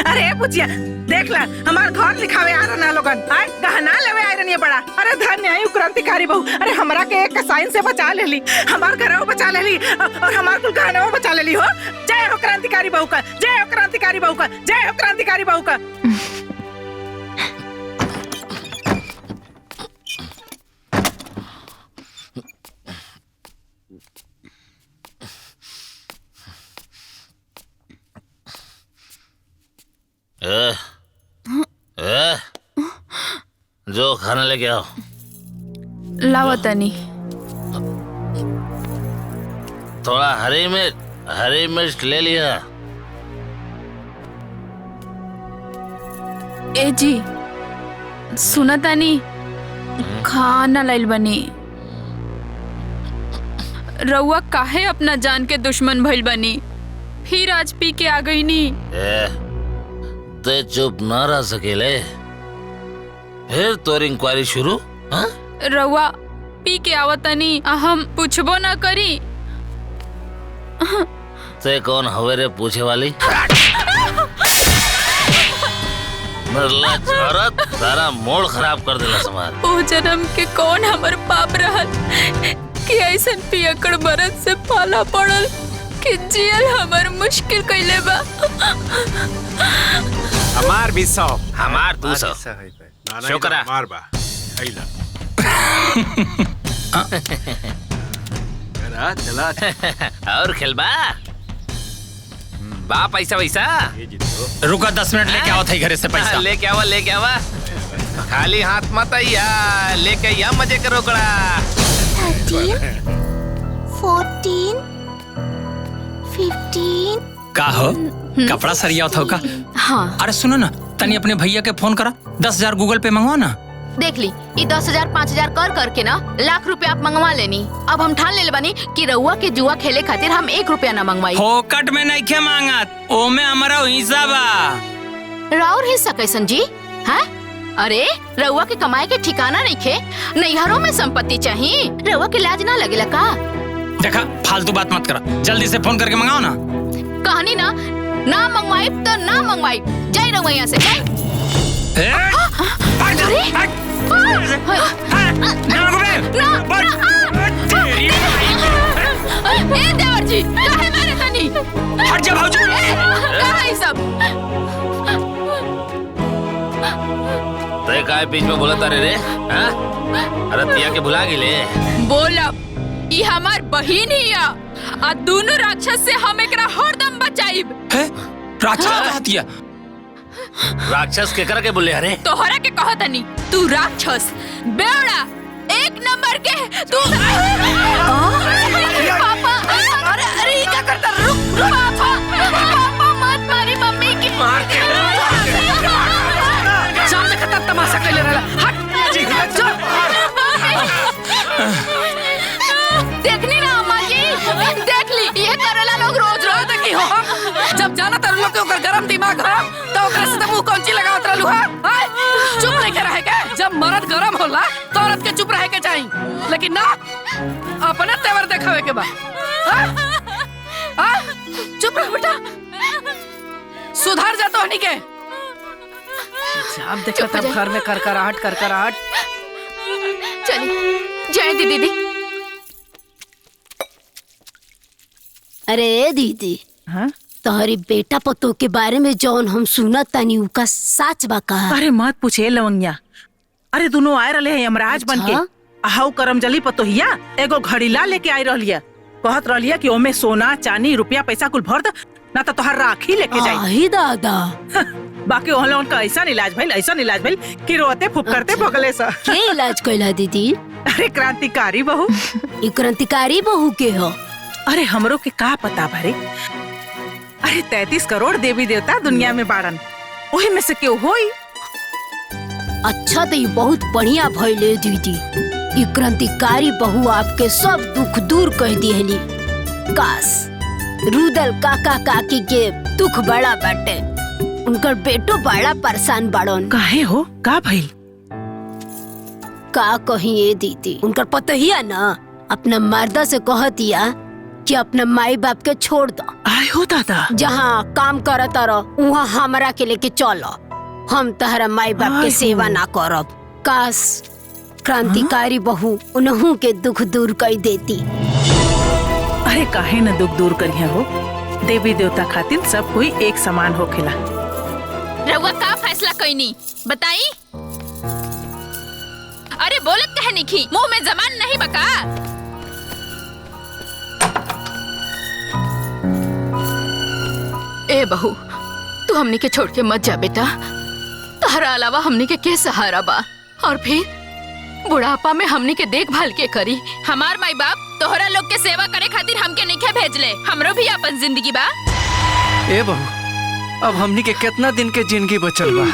अरे पूछिया देख ला, हमार घर लिखावे आ रहना लोगन। गहना लेवे आ रहनी है बड़ा। अरे धन्य है क्रांतिकारी बहू। अरे हमरा के एक साइन से बचा लेली, हमार घरवा बचा लेली और हमार कुल गहना बचा लेली हो। जय हो क्रांतिकारी बहू का, जय हो क्रांतिकारी बहू का, जय हो क्रांतिकारी बहू का। जो खाना लेके आओ। लावा तनी। थोड़ा हरी मिर्च ले लिया। ए जी सुना तानी, खाना लाइल बनी। रउआ काहे अपना जान के दुश्मन भइल बनी? फिर आज पी के आ गई नी। ते चुप ना रह सकेले, फिर तोर इंक्वायरी शुरू। रउआ पी के आवतनी, हम पूछबो ना करी। ते कौन हवे रे पूछे वाली? मरला औरत, सारा मूड खराब कर देला समाज। ओ जन्म के कौन हमर पाप रहल कि ऐसन पियकड़ बरत से पाला पड़ल कि जियल हमर मुश्किल कइले बा। हमार भी 100, हमार 200। शुक्रा। हमार बा। आइला। चला। और खेलबा? बा पैसा वैसा रुका 10 मिनट लेके आओ थे घरे से पैसा। लेके आवा खाली हाथ मत आइया, लेके आइया मजे करो कड़ा। 13, 14, 15। का हो कपड़ा सरिया था का? हाँ। अरे सुनो ना, तनी अपने भैया के फोन करा, 10,000 गूगल पे मंगवा ना। देख ली, ये 10,000 5,000 कर करके ना लाख रुपया आप मंगवा लेनी। अब हम ठान ले बनी कि रउआ के जुआ खेले खातिर हम 1 रुपया ना मंगवाई। फोकट में नहीं खे मांगत, ओमे हमारा हिस्सा बा। राउर हिस्सा कैसन जी? हैं? अरे रउआ के कमाए के ठिकाना नहीं खे, नैहरों में संपत्ति चाहिए, रउआ के लाज ना लगेला का? देखा फालतू बात मत करा, जल्दी से फोन करके मंगाओ ना। कहानी ना मंगवाई तो ना मंगवाई, जाई रउआ यहाँ से जाई। ए देवर जी, काहे मारे तनी? हट जा भाऊजी। कहाँ है सब? तय काय बीच में बोला तारे रे? हाँ? अरतिया के भुला गिले। बोला ई हमार बहिन ही आ, आ दोनों राक्षस से हम एकरा हरदम बचाइब। राक्षस कहतिया? राक्षस के कर के बोले अरे? तोहरा के कहत नहीं, तू राक्षस बेवड़ा 1 नंबर के तू। पापा, अरे ये क्या करता? रुक पापा मत मारी मम्मी की। सामने खतर तमाशा कैले रहला। हट देखनी ना अम्मा जी, देख ली ये करेला लोग रोज रोज। देखी हो जब जाना तर लोग के ओकर गरम दिमाग हो तो ओकरा से मुंह कौंची लगावत रहलू हा? चुप नहीं के रहे के? जब मर्द गरम होला तो औरत के चुप रहे के चाहिए, लेकिन ना अपना तेवर देखावे के बा। चुप रह बेटा, सुधार जा तो हनी के। जब देखो तब घर में करकराहट। चलिए जय दीदी। अरे दीदी, तोहरी बेटा पतो के बारे में जौन हम सुनत तानी उका सच बा का? अरे मत पूछे लवंगिया, अरे दोनों आए रहे हैं यमराज बन के। हाउ करमजली पतोहिया एगो घड़ीला लेके आई रहलिया, कहत रहलिया कि ओमे सोना चांदी रुपया पैसा कुल भर द, ना तो तोहर राखी लेके जाई। आही दादा। बाकी ओहला उनका ऐसा इलाज भइल कि रोते फुफकरते भगले सा। के इलाज कइला दीदी? अरे क्रांतिकारी बहू। ई क्रांतिकारी बहू के हो? अरे हमरो के का पता भरे। अरे 33 करोड़ देवी देवता दुनिया में बाड़न, वही में से क्यों होई? अच्छा तो ये बहुत बढ़िया भइले दीदी, ई क्रांतिकारी बहू आपके सब दुख दूर कर दिहली। काश रुदल काका काकी के दुख बड़ा बाटे, उनकर बेटो बड़ा परेशान बाड़न। काहे हो, का भइल? का कही ये दीदी, उनकर पतोहिया ना अपना मर्दा से कहतिया कि अपना माई बाप के छोड़ दो। आए हो दादा, जहाँ काम करत रहो वहाँ हमरा के लेके चलो, हम तहरा माई बाप के सेवा ना करब। काश क्रांतिकारी बहू उन्हों के दुख दूर कर देती। अरे काहे न दुख दूर करिया हो, देवी देवता खातिर सब कोई एक समान होखेला। रउआ का फैसला कइनी बताई? अरे बोलत कहे निखी, मुंह में जबान नहीं बका? ए बहू, तू हमनी के छोड़ के मत जा बेटा, तहरा अलावा हमनी के सहारा बा, और फिर बुढ़ापा में हमनी के देखभाल के करी। हमार माई बाप तोहरा लोग के सेवा करे खातिर हमके नहीं भेजले, हमरो भी अपन जिंदगी बा। ए बहू, अब हमनी के कितना दिन के जिंदगी बचल बा,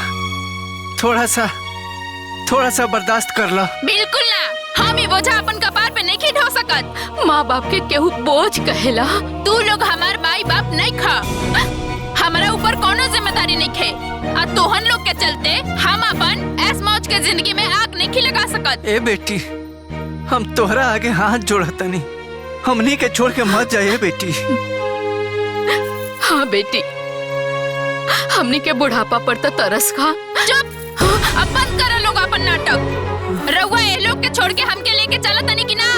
थोड़ा सा बर्दाश्त कर ला। बिल्कुल ना, हम ही बोझा अपन कपार पे नहीं ढो सकत। माँ बाप के केहू बोझ कहेला। तू लोग हमार माई बाप नहीं खा, हमारा ऊपर कोनो जिम्मेदारी नहीं खे, आ तोहन लोग के चलते हम अपन ऐस मौज के जिंदगी में आग नहीं लगा सकत। ए बेटी, हम तोहरा आगे हाथ जोड़तनी, हमनी के छोड़ के मत जाए बेटी। हाँ बेटी, हमनी के बुढ़ापा पर तो तरस खा। चुप, अब बंद करो लोग अपन नाटक। रउआ ये लोग के छोड़ के हमके लेके चला तनी कि ना?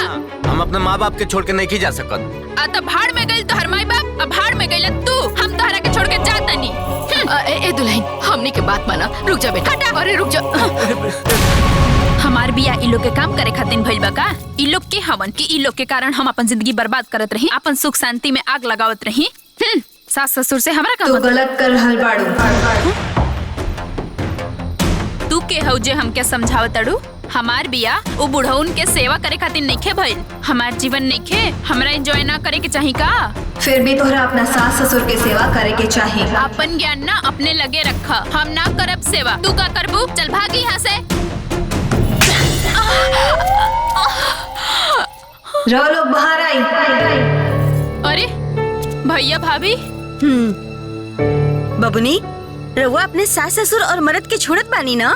हम अपने माँ बाप के छोड़ के नहीं जा सकत। आ तब भाड़ में गइल तोहर माई बाप, अब भाड़ में गइल तू, हम तोहरा के छोड़ के जा तनी। ए दुल्हन, हमनी के बात माना, रुक जा बेटा। अरे रुक जा। हमार बिया इ लोग के काम करे खातिर भइल बा का? इ लोग के हवन कि इ लोग के कारण हम अपन जिंदगी बर्बाद करत रही, अपन सुख शांति में आग लगावत रही। सास ससुर से हमरा का तू गलत कर रहल बाड़ू। तू के हौ जे हमके समझावत अड़ू? हमार बिया वो बुढ़उन के सेवा करे खातिर नइखे भइल। हमार जीवन नइखे हमरा एंजॉय ना करे के चाही का? फिर भी तोहरा अपना सास ससुर के सेवा करे के चाही। अपन ज्ञान ना अपने लगे रखा। हम ना करब सेवा, तू का करबू? चल भागी यहाँ से। रहो लोग बाहर आई। अरे भैया भाभी। बबुनी, रउआ अपने सास ससुर और मर्द के छोड़त बानी ना?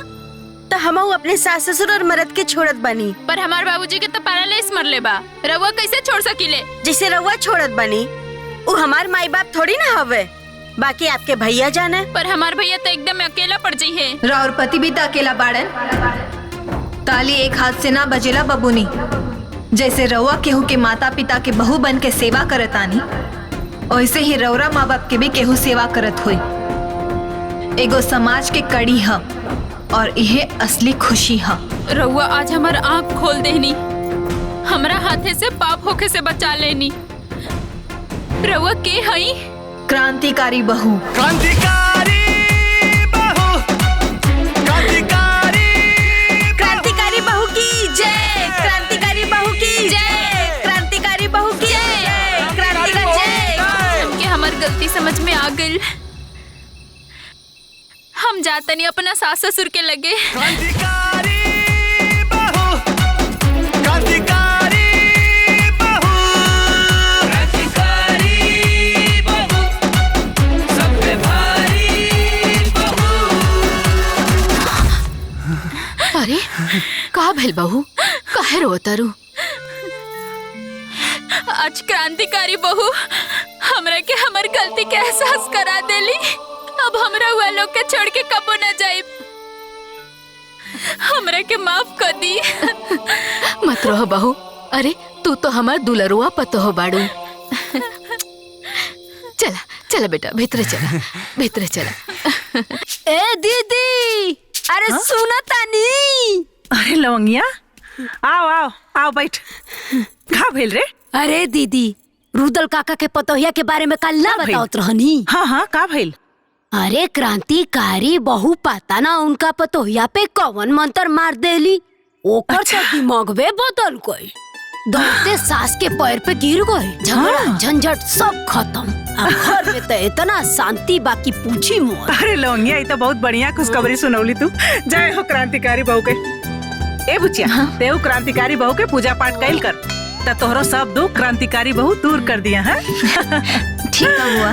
तो हमहू अपने सास ससुर और मर्द के छोड़त बानी। पर हमार बाबूजी के तो पैरालिसिस मरले बा, रउआ कैसे छोड़ सकीले? जैसे रउआ छोड़त बानी, वो हमार माई बाप थोड़ी ना हवे। बाकी आपके भैया जाने। पर हमार भैया तो एकदम अकेला पड़ जाई है। राउर पति भी तो अकेला बाड़न। ताली एक हाथ से ना बजेला बबुनी। जैसे रउआ केहू के माता पिता के बहू बन के सेवा करतानी, वैसे ही रउरा माँ बाप के भी केहू सेवा करत हुई। एगो समाज के कड़ी ह और यह असली खुशी है। रउआ आज हमार आँख खोल देनी, हमरा हाथे से पाप होके से बचा लेनी। रउआ के हई? क्रांतिकारी बहू। क्रांतिकारी बहू, क्रांतिकारी क्रांतिकारी बहू की जय, क्रांतिकारी बहू की जय, क्रांतिकारी बहू की जय, क्रांतिकारी जय। हमके हमार गलती समझ में आ गई। हम जाता नहीं अपना सास ससुर के लगे। क्रांतिकारी बहू, क्रांतिकारी बहू, क्रांतिकारी बहू, सब पे भारी बहू। अरे का भेल बहू, काहे रोतारू? आज क्रांतिकारी बहू हमरा के हमार गलती के एहसास करा देली। अब हमरा हुआ लोग के छोड़ के कबो न जाइब। हमरा के माफ कर दी। मत रहो बहू। अरे तू तो हमार दुलरुआ पतो हो बाड़ू। चला चला बेटा, भीतर चला, भीतर चला। ए दीदी, अरे सुना तानी। अरे लवंगिया, आओ आओ आओ बैठ। का भेल रे? अरे दीदी, रुदल काका के पतोहिया के बारे में कल ना बताओत रहनी। हाँ हाँ, का भेल? अरे क्रांतिकारी बहू पता ना उनका पतोहिया पे कौन मंत्र मार देली। ओकर तो दिमागवे बदल गई। दौड़ते सास के पैर पे गिर गए। झगड़ा झंझट सब खत्म। अब घर में तो इतना शांति बाकी पूछी मोर। अरे लवंगिया, ये तो बहुत बढ़िया खुशखबरी सुनौली तू। जय हो क्रांतिकारी बहू के। ए बुचिया, तेऊ क्रांतिकारी बहू के पूजा पाठ कैल कर, तो तोहरो सब दुख क्रांतिकारी बहू दूर कर दिया है। ठीक हुआ।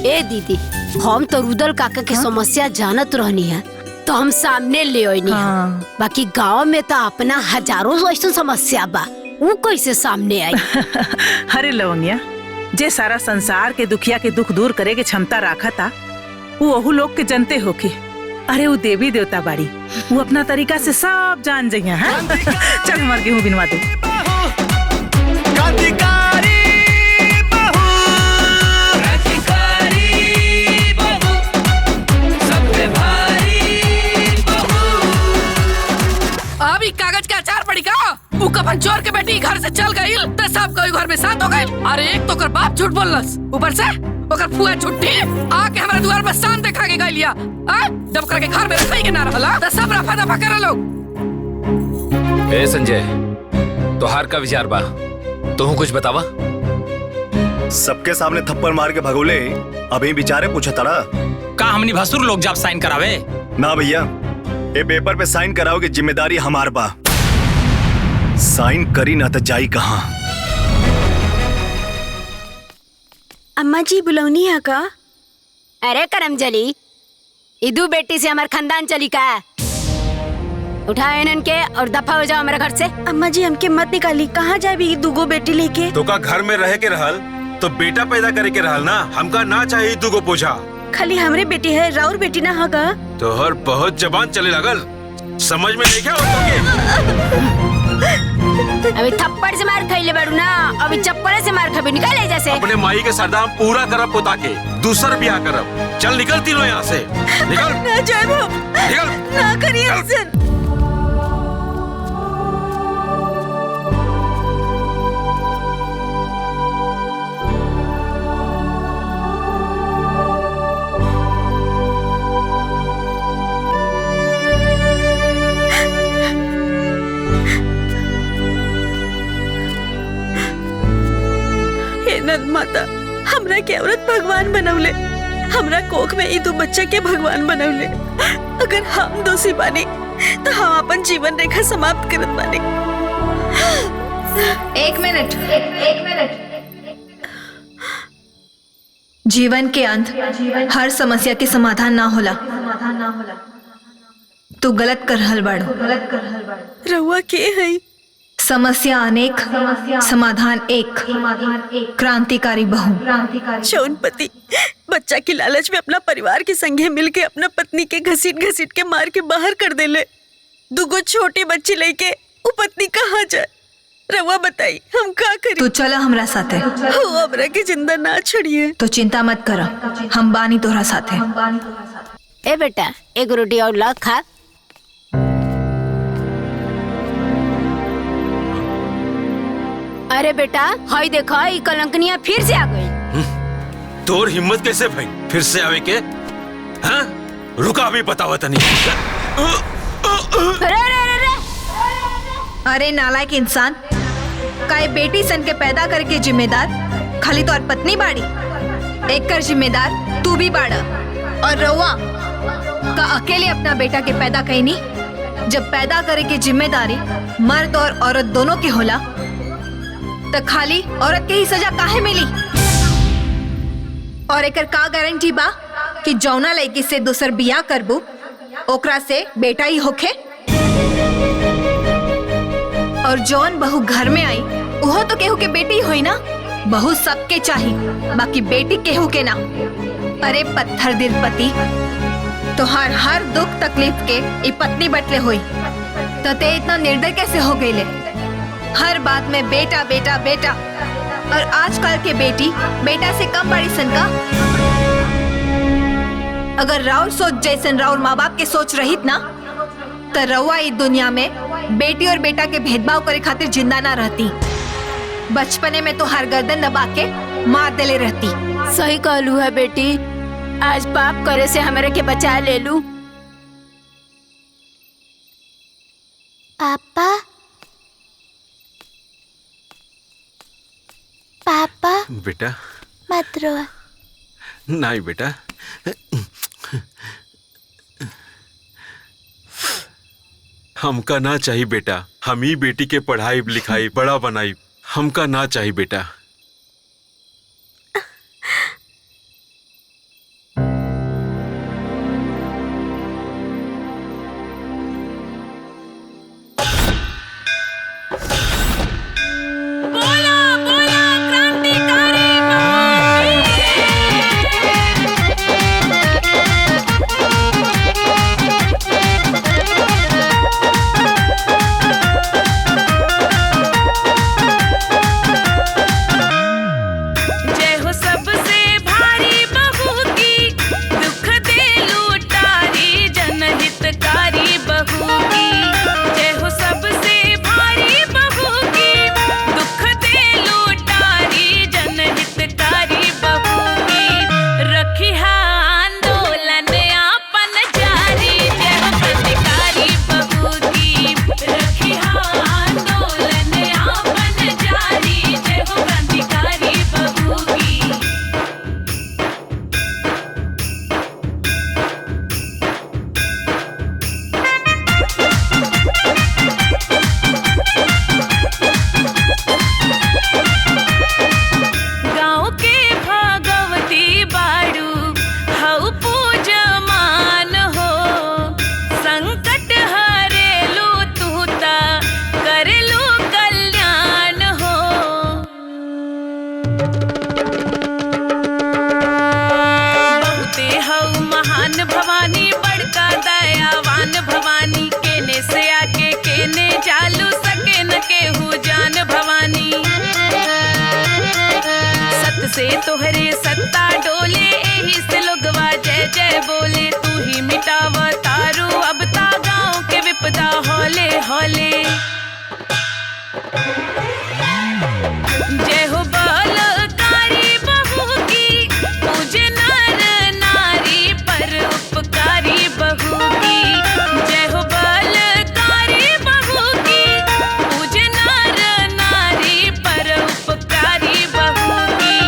ए दीदी, हम तो रुदल काका की समस्या जानत रहनी है, तो हम सामने ले आईनी है। बाकी गांव में तो अपना हजारों ऐसी समस्या बा, वो कैसे सामने आई? अरे लवंगिया, जे सारा संसार के दुखिया के दुख दूर करे के क्षमता रखा था, वो ओहू लोग के जनते होके। अरे वो देवी देवता बाड़ी, वो अपना तरीका से सब जान जाइए। चल हमार गेहूं बिनवा दे। क्रांतिकारी बहू, क्रांतिकारी बहू, सब पे भारी बहू। अब ई कागज का अचार पड़ी का? ऊ कफन चोर के बेटी घर से चल गई, तो सब कोई घर में साथ हो गए। अरे एक तो कर बाप झूठ बोलस, ऊपर से ओकर फुआ झूठी आके हमारे द्वार पर शान देखा के गइलिया। जब करके घर में रखई के ना रहला, तो सब रफा दफा कर लोग। ए संजय, तोहार का विचार बा? तू कुछ बतावा। सबके सामने थप्पड़ मार के भगोले, अभी विचारे पूछा तड़ा का हमनी भसुर लोग जब साइन करावे? ना भैया, ये पेपर पे साइन कराओगे जिम्मेदारी हमार बा। साइन करी ना तो जाई कहाँ। अम्मा जी बुलौनी है का? अरे करमजली, इदू बेटी से हमार खानदान चली का? उठाओ इनन के और दफा हो जाओ मेरे घर से। अम्मा जी हमके मत निकाली, कहाँ जाए भी दूगो बेटी लेके? तो का घर में रह के रहल तो बेटा पैदा करे के रहल ना। हमका ना चाहिए तू को पूछा। खाली हमरे बेटी है, राउर बेटी ना होगा। तो हर बहुत जबान चले लगल, समझ में नहीं क्या होता? अभी थप्पड़ से मार खइले बाड़ू ना, अभी चप्पल से मार खबे। निकल ले जैसे। अपने माई के सरदाम पूरा करब पोता के, दूसर ब्याह करब। चल निकल तीनों यहाँ से, निकल। ना जाए निकल, ना करिए ऐसे। नंद माता हमरा के औरत भगवान बनौले, हमरा कोख में ई दो बच्चा के भगवान बनौले। अगर हम दोषी बानी तो हम अपन जीवन रेखा समाप्त करत बानी। एक मिनट। जीवन के अंत हर समस्या के समाधान ना होला। तू गलत कर रहल बाड़ू। रउआ के है? समस्या अनेक, समाधान एक। क्रांतिकारी बहू। शौनपति बच्चा की लालच में अपना परिवार के संगे मिलके अपना पत्नी के घसीट घसीट के मार के बाहर कर देले। दुगो छोटी बच्ची लेके वो पत्नी कहाँ जाए? रउआ बताई हम का करी? तू चला हमरा साथे। हो हमरा के जिंदा ना छोड़िए। तो चिंता मत कर, हम बानी तोहरा साथे। ए बेटा एक रोटी और ला खा। अरे बेटा हाय देखा ई कलंकनिया फिर से आ गई। तोर हिम्मत कैसे भाई फिर से आवे के? हाँ? रुका भी बतावा तनी। अरे नालायक इंसान, काहे बेटी सन के पैदा करके जिम्मेदार खाली तोर पत्नी बाड़ी? एक कर जिम्मेदार तू भी बाड़ा। और रउआ का अकेले अपना बेटा के पैदा कईनी? जब पैदा करे के जिम्मेदारी मर्द और औरत दोनों के होला तो खाली औरत के ही सजा काहे मिली? और एकर का गारंटी बा कि जौना लड़की से दूसर बियाह करबू ओकरा से बेटा ही होखे? और जौन बहू घर में आई वो तो केहू के बेटी होई ना। बहू सबके चाही, बाकी बेटी केहू के ना। अरे पत्थर दिल पति, तो हर दुख तकलीफ के ई पत्नी बटले होई तो ते इतना निर्दय कैसे हो गईले? हर बात में बेटा बेटा बेटा। और आजकल के बेटी बेटा से कम बड़ी सन का? अगर राउर सोच जैसन राउर माँ बाप के सोच रहित ना तो रउआ इस दुनिया में बेटी और बेटा के भेदभाव करे खातिर जिंदा ना रहती। बचपने में तो हर गर्दन दबा के मार देले रहती। सही कहलू है बेटी, आज पाप करे से हमरे के बचा ले लू। पापा पापा बेटा मत रो। नहीं बेटा, हमका ना चाहिए बेटा। हम ही बेटी के पढ़ाई लिखाई बड़ा बनाई, हमका ना चाहिए बेटा। से तोहरे सत्ता डोले, एही से लोगवा जय जय बोले। तू ही मिटाव तारू अब ता गाँव के विपदा हौले हौले। जय हो बलकारी बहू की, पूजे नर नारी पर उपकारी बहू की। जय हो बलकारी बहू की, पूजे नर नारी पर उपकारी बहू की।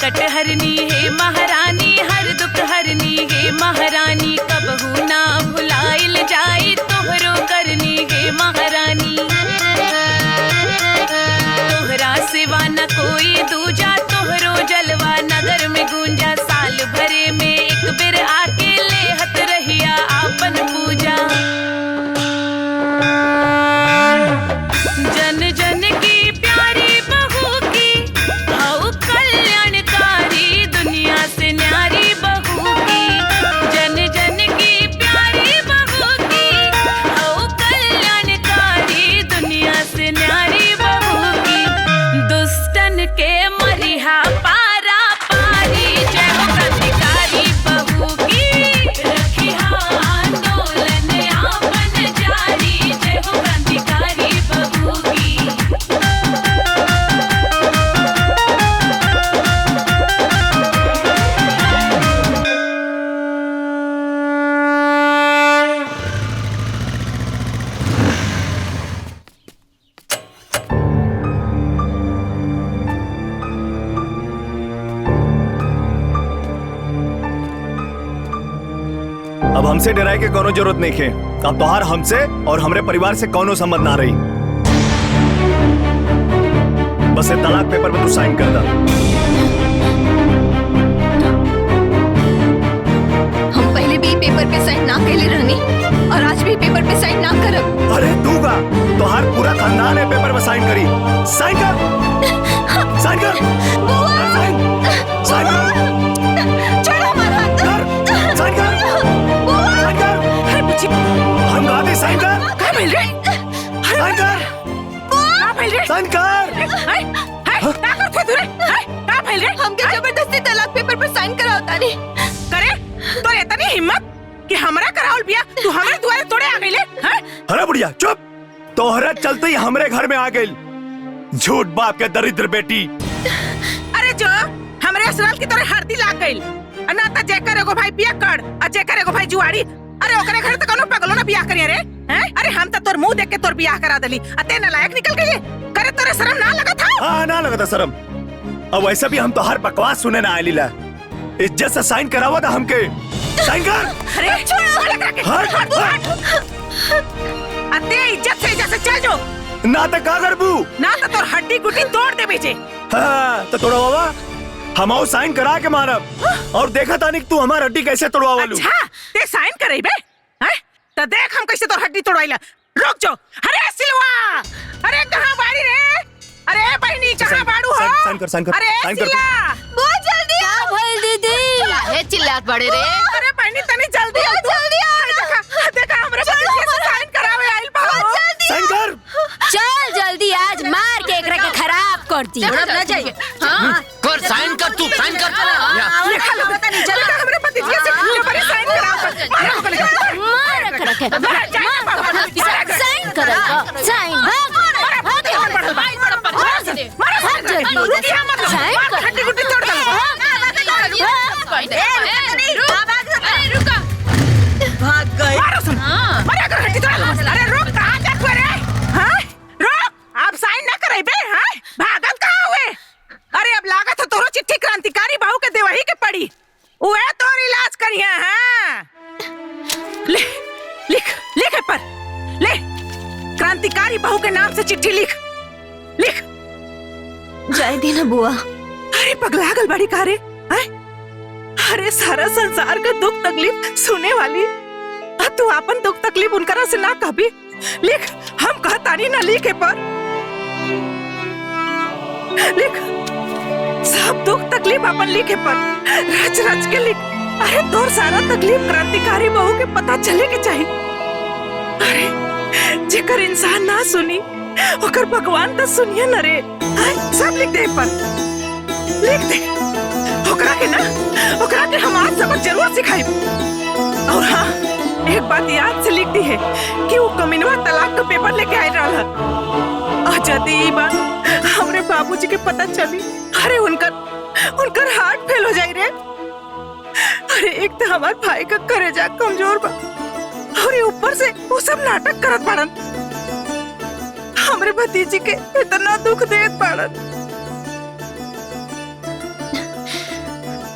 संकट हरनी है महारानी, हर दुख हरनी है महारानी, कबहू ना भुलाइल जाई तोहरो करनी है महारानी। तोहरा सिवा न कोई दूजा, तोहरो जलवा नगर में गूंजा, साल भरे में एक बेर आके लेहत रहिया आपन पूजा। जन जन की प्यारी बहू की हऊ कल्याणकारी, दुनिया से न्यारी बहू की। जन जन की प्यारी बहू की हऊ कल्याणकारी, दुनिया से न्यारी बहू की। दुष्टन के मरिहा पारा पारी, जय हो क्रांतिकारी बहू की। रखिहा आंदोलन आपन जारी, जय हो क्रांतिकारी बहू की। अब हमसे डराए के कोनो जरूरत नहीं है। अब तोहार हमसे और हमरे परिवार से कोनो संबंध ना रही। बस ये तलाक पेपर में तू साइन कर दा। हम पहले भी पेपर पे साइन ना कैले रहनी और आज भी पेपर पे साइन ना करब। अरे तू का तोहार पूरा खानदान है पेपर में साइन करी। साइन कर, साइन कर, साइन, साइन कर। छोड़ो हमारा हाथ। साइन कर, साइन कर। अरे बुच्ची, हम गाते साइन कर। क्या मिल रहा है? साइन कर, क्या मिल रहा है? साइन कर। क्या करते तू रे? क्या मिल रहा है? हमके जबरदस्ती तलाक पेपर पर साइन करावता नहीं। करे तो इतनी हिम्मत कि हमरा करावल बिया तू हमरे द्वारे तोड़े आ गइले? हैं? अरे बुढ़िया चुप। तोहरा चलते ही हमरे घर में आ गई झूठ बाप के दरिद्र बेटी। अरे जो हमरे असराल की तरह हरदी लाग गइल। ना त जेकर एगो भाई बिया कर आ जेकर एगो भाई जुआड़ी। अरे ओकरे घर त कोनो पगलो ना बियाह करिया रे। हैं? अरे हम त तोर मुंह देख के तोर बियाह करा देली। अते नालायक निकल गइले। करे तोरे शर्म ना लगा था? हाँ ना लगा था शर्म। अब वैसे भी हम तो हर बकवास सुने ना आइली ला। इज्जत से साइन करावा था हमके। साइन कर। अरे छोड़ो अलग रख के। हट। अते इज्जत से चल जो। ना तो का करबू? ना तो तोर हड्डी गुड्डी तोड़ दे बेचे। हाँ तो तोड़ा बाबा हम आओ साइन करा के मारब और देखा तानिक तू हमार हड्डी कैसे तोड़वा लू। अच्छा ते साइन करई बे? हैं? तो देख हम कैसे तोर हड्डी तोड़वाइला। रुक जो। अरे सिलवा, अरे कहां बाड़ी रे? अरे बहनी कहां बाड़ू हो? साइन कर, साइन कर। अरे साइन कर सिला, बहुत जल्दी आ भाई दीदी। ये चिल्लात बड़े रे। अरे बहनी तनी जल्दी आ, जल्दी आ। देखा हमरे पति से साइन करावे आइल बा। साइन कर। चल जल्दी आज मार के एकरा के खराब करती। ना जाइए। हां कर साइन कर, तू साइन कर। देखा लो पता नहीं चला हमरे पति से जबरी साइन कराव। मार एकरा के साइन करेगा। साइन हड्डी गुड्डी तोड़ दो। भाग गए। अरे रुक, कहाँ जात हुए रे? हाँ? रुक, आप साइन ना करे बे, हाँ? भागत कहाँ हुए? अरे अब लागत है तोरो चिट्ठी क्रांतिकारी बहू के देवही के पड़ी। उहे तोर इलाज करिया, हाँ? ले, लिख पर, ले, क्रांतिकारी बहू के नाम से चिट्ठी लिख। जाए देना बुआ। अरे पगला गल बड़ी कारे, हैं? अरे सारा संसार का दुख तकलीफ सुने वाली अब तू अपन दुख तकलीफ उनकरा से ना कहबी। लिख, हम कहतानी ना लिखे पर लिख, सब दुख तकलीफ अपन लिखे पर रच रच के लिख। अरे तोर सारा तकलीफ क्रांतिकारी बहू के पता चले के चाहिए। अरे जेकर इंसान ना सुनी ओकर भगवान तो सुनिए न रे। सब लिख दे पर, लिख दे। ओकरा के हम आज सबक जरूर सिखाई। और हाँ, एक बात याद से लिख दी है कि वो कमीनवा तलाक का पेपर लेके आए रहा। यदि ये बात हमरे बाबूजी के पता चली, अरे उनकर हार्ट फेल हो जाई रे। अरे एक तो हमार भाई का करेजा कमजोर बा और ये ऊपर से वो सब नाटक करत बाड़न। हमरे भतीजी के इतना दुख देत बाड़न।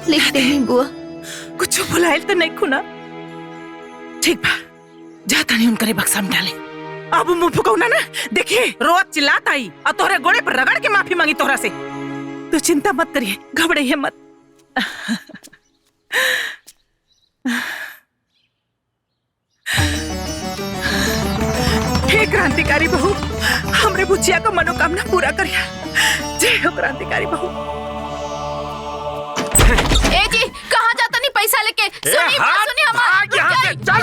लिख देनी बुआ। कुछ भुलाइल तो नहीं खुना। ठीक बा, जाता नहीं उनकरे बक्सा में डाले। अब मुंह फुकौना ना, देखिए रोज चिल्लात आई और तोहरे गोड़े पर रगड़ के माफी मांगी तोहरा से। तू चिंता मत करिए, घबराइए मत। हे क्रांतिकारी बहू, हमरे बुचिया को मनोकामना पूरा करिया। जय हो क्रांतिकारी बहू। ए जी, कहाँ जाता नहीं पैसा लेके? सुनी बात, सुनी हमारी। यहाँ से चल।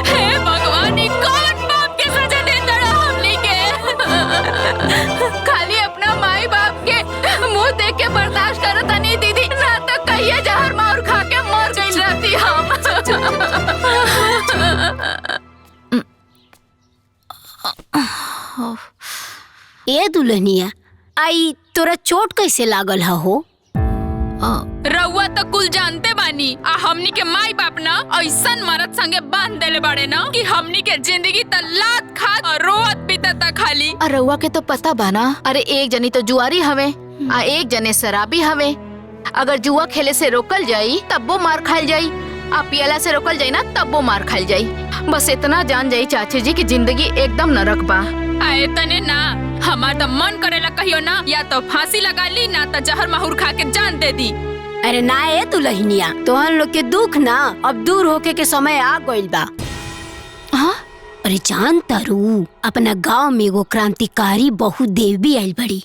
हे भगवान, ये कौन बाप के सजा देता रहा हमने के? खाली अपना माई बाप के मुंह देख के बर्दाश्त करता नहीं दीदी, ना तो कहिए जहर मार खा के मर गई रहती हम। ए दुल्हनिया, आई तोरा चोट कैसे लागल हो? रउआ तो कुल जानते बानी, आ हमनी के माई बाप ना ऐसन मरद संगे बांध देले बाड़े ना कि हमनी के जिंदगी त लात खा और रोत बीतता खाली। और रउआ के तो पता बाना, अरे एक जनी तो जुआरी हवे आ एक जने शराबी हवे। अगर जुआ खेले से रोकल जाई तब वो मार खाल जाई, आ पियला से रोकल जाई ना तब वो मार खाल जाई। बस इतना जान जाई चाची जी की जिंदगी एकदम नरक बा। आए तने ना, हमार तो मन करेला कहियो ना, या तो फांसी लगा ली ना तो जहर माहुर खा के जान दे दी। अरे ना ए दुल्हनिया, तोहन लोग के दुख ना अब दूर होके के समय आ गइल बा। हाँ? अरे जान तारू, अपना गांव में एगो क्रांतिकारी बहु देवी आइल बड़ी।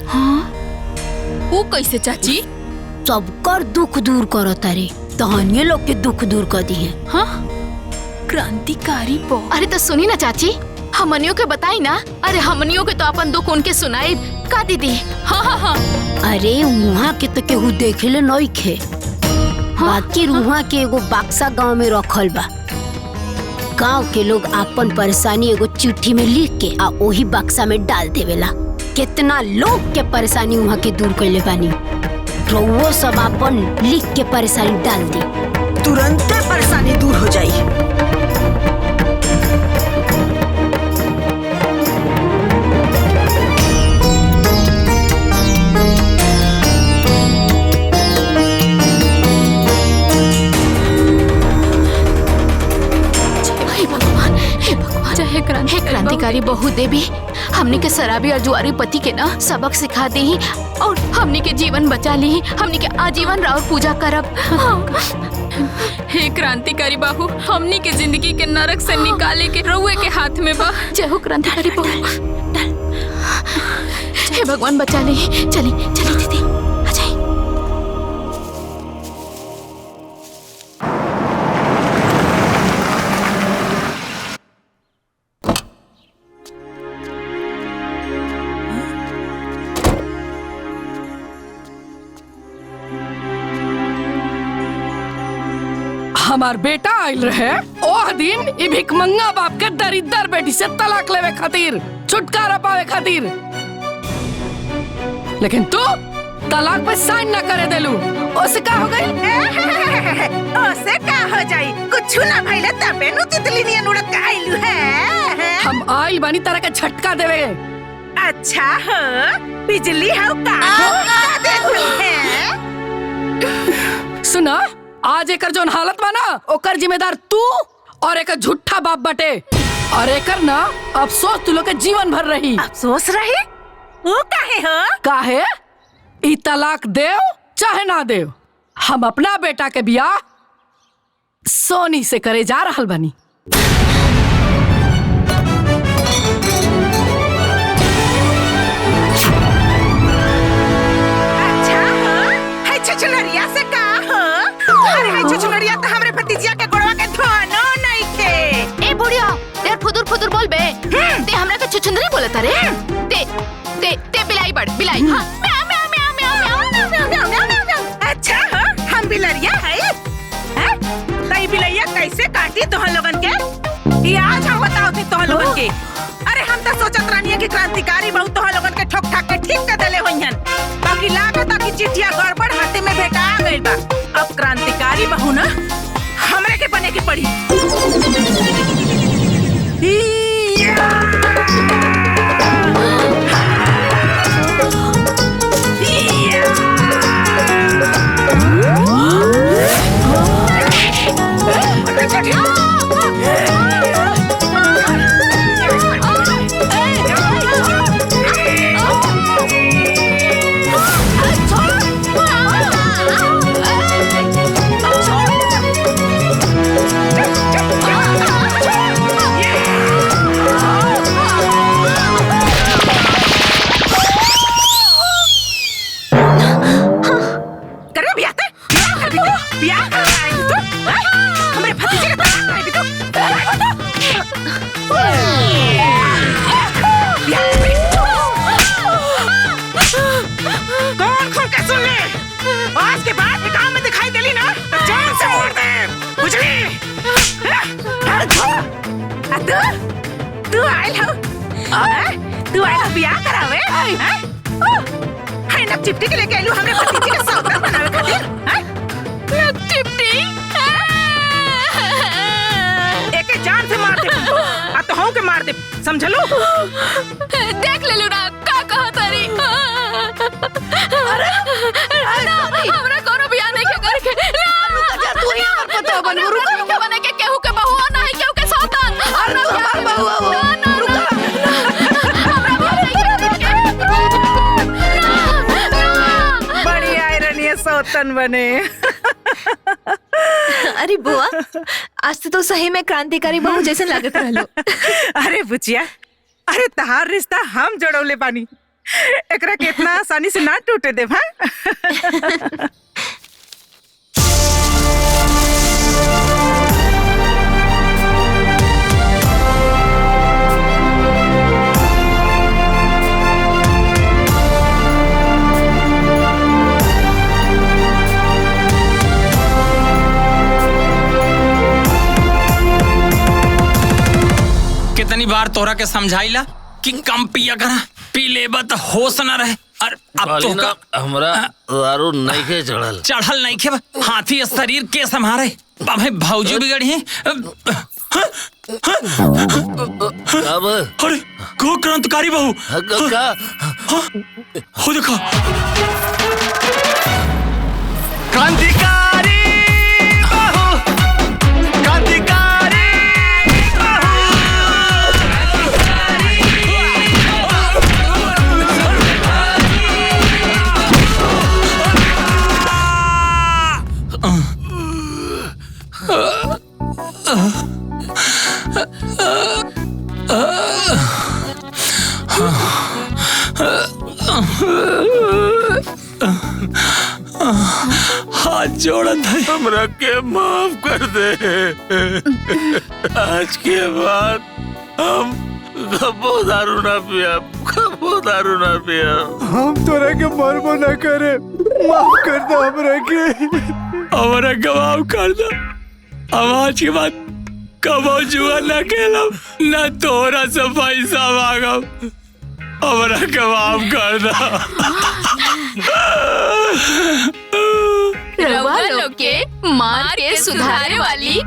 हाँ? वो कैसे चाची? सबकर दुख दूर करो तारे, तहनिए लोग के दुख दूर कर दी है। हाँ? क्रांतिकारी बहु। अरे तो सुनी ना चाची, हमनियों के बताई ना। अरे हमनियों के तो अपन दुख उनके सुनाई का दीदी। हाँ हाँ हाँ। अरे वहाँ के तो केहू देखेले नहीं खे। बाकी वहाँ के एगो बक्सा गांव में रखल बा। गांव के लोग अपन परेशानी एगो चिट्ठी में लिख के आ वही बक्सा में डाल देवेला। कितना लोग के परेशानी वहाँ के दूर कैले बानी। रउओ सब अपन लिख के परेशानी डाल दी, तुरंत परेशानी दूर हो जाई। हे क्रांतिकारी बहु देवी, हमनी के शराबी और जुआरी पति के ना सबक सिखा दी और हमनी के जीवन बचा ली। हमनी के आजीवन राउर पूजा करब। हे क्रांतिकारी बाहू, हमनी के जिंदगी के नरक से निकाले के रउए के हाथ में बा। जय हो क्रांतिकारी बहु। हे भगवान बचा ली। चली चली दीदी, आ जाइए। हमार बेटा आयल रहे ओह दिन ई भिखमंगा बाप के दरिद्र बेटी से तलाक लेवे खातिर, छुटकारा पावे खातिर। लेकिन तू तलाक पे साइन न करे देलू। ओसे का हो गई? ओसे का हो जाई? कुछ ना भइले तबे नु तितली नियन उड़त के आइलू है। हम आइल बानी तरह के झटका देवे। अच्छा हो, बिजली हो का देत है। सुना, आज एकर जोन हालत बा ना, ओकर जिम्मेदार तू और एक झूठा बाप बटे। और एकर ना अफसोस तू लोग के जीवन भर रही। अफसोस रही? वो काहे हो? काहे? ई तलाक देव चाहे ना देव, हम अपना बेटा के बियाह सोनी से करे जा रहल बनी। अच्छा हो, है छछलरिया से का हो? अरे है छछलरिया तो हमरे भतीजिया के गोड़वा के धोनो नहीं के। ए बुढ़िया, देर फुदुर फुदुर बोल बे। ते हमरा के छुछुंदरी बोलत रे। ते बिलाई बड़ बिलाई। हां, म्याऊ म्याऊ म्याऊ म्याऊ म्याऊ म्याऊ म्याऊ म्याऊ। अच्छा हो, हम बिलरिया है? हैं? तई बिलैया कैसे काटी तोहन लोगन के? ये आज हम बताओ थी तोहन लोगन के। अरे हम तो सोचत रहनी कि क्रांतिकारी बहु तोहन लोगन के ठोक ठाक के ठीक कर देले होइहन। बाकी लागत कि चिट्ठिया गड़बड़ हाथे में भेटा गइल बा। अब क्रांतिकारी बहु ना हमरे के बने के पड़ी। तू आयल हो तू आयल बियाह करावे हाय नक चिपटी के लेके आइलू हमरे भतीजी के सौदा बनावे खातिर नक चिपटी एके जान से मार दे आ तो हूं के मार दे समझलो देख ले लूना का कहा तारी अरे हमरा कोनो बियाह नहीं के करके तू ही हमर पता बन रुक के बने के केहू के बहू नहीं केहू के सौतन अरे हमर बहू बड़ी आयरन ये सौतन बने अरे बुआ आज तो सही में क्रांतिकारी बहू जैसे लागत रहलो। अरे बुचिया अरे तहार रिश्ता हम जोड़ौले बानी एकरा के इतना आसानी से ना टूटे दे भाई। कितनी बार तोरा के समझाइला कि कम पिया करा पी लेबा त होश न रहे। और अब तो का हमरा दारू नहीं के चढ़ल नहीं के हाथी शरीर के संभारे भाई भौजी बिगड़ी है। अब अरे को क्रांतिकारी बहू का हो देखो क्रांतिकारी बहू क्रांतिकारी हाथ जोड़ा था हमरा के माफ कर दे। आज के बाद हम कबो दारू ना पिया कबो दारू ना पिया। हम तोरा के मरबो ना करे माफ कर दो हमरा के माफ कर दो। अब आज के बाद कबो जुआ न खेलब न तोरा से पैसा मांगब हमरा के माफ कर दो। रउआ लोग के मार के सुधारे वाली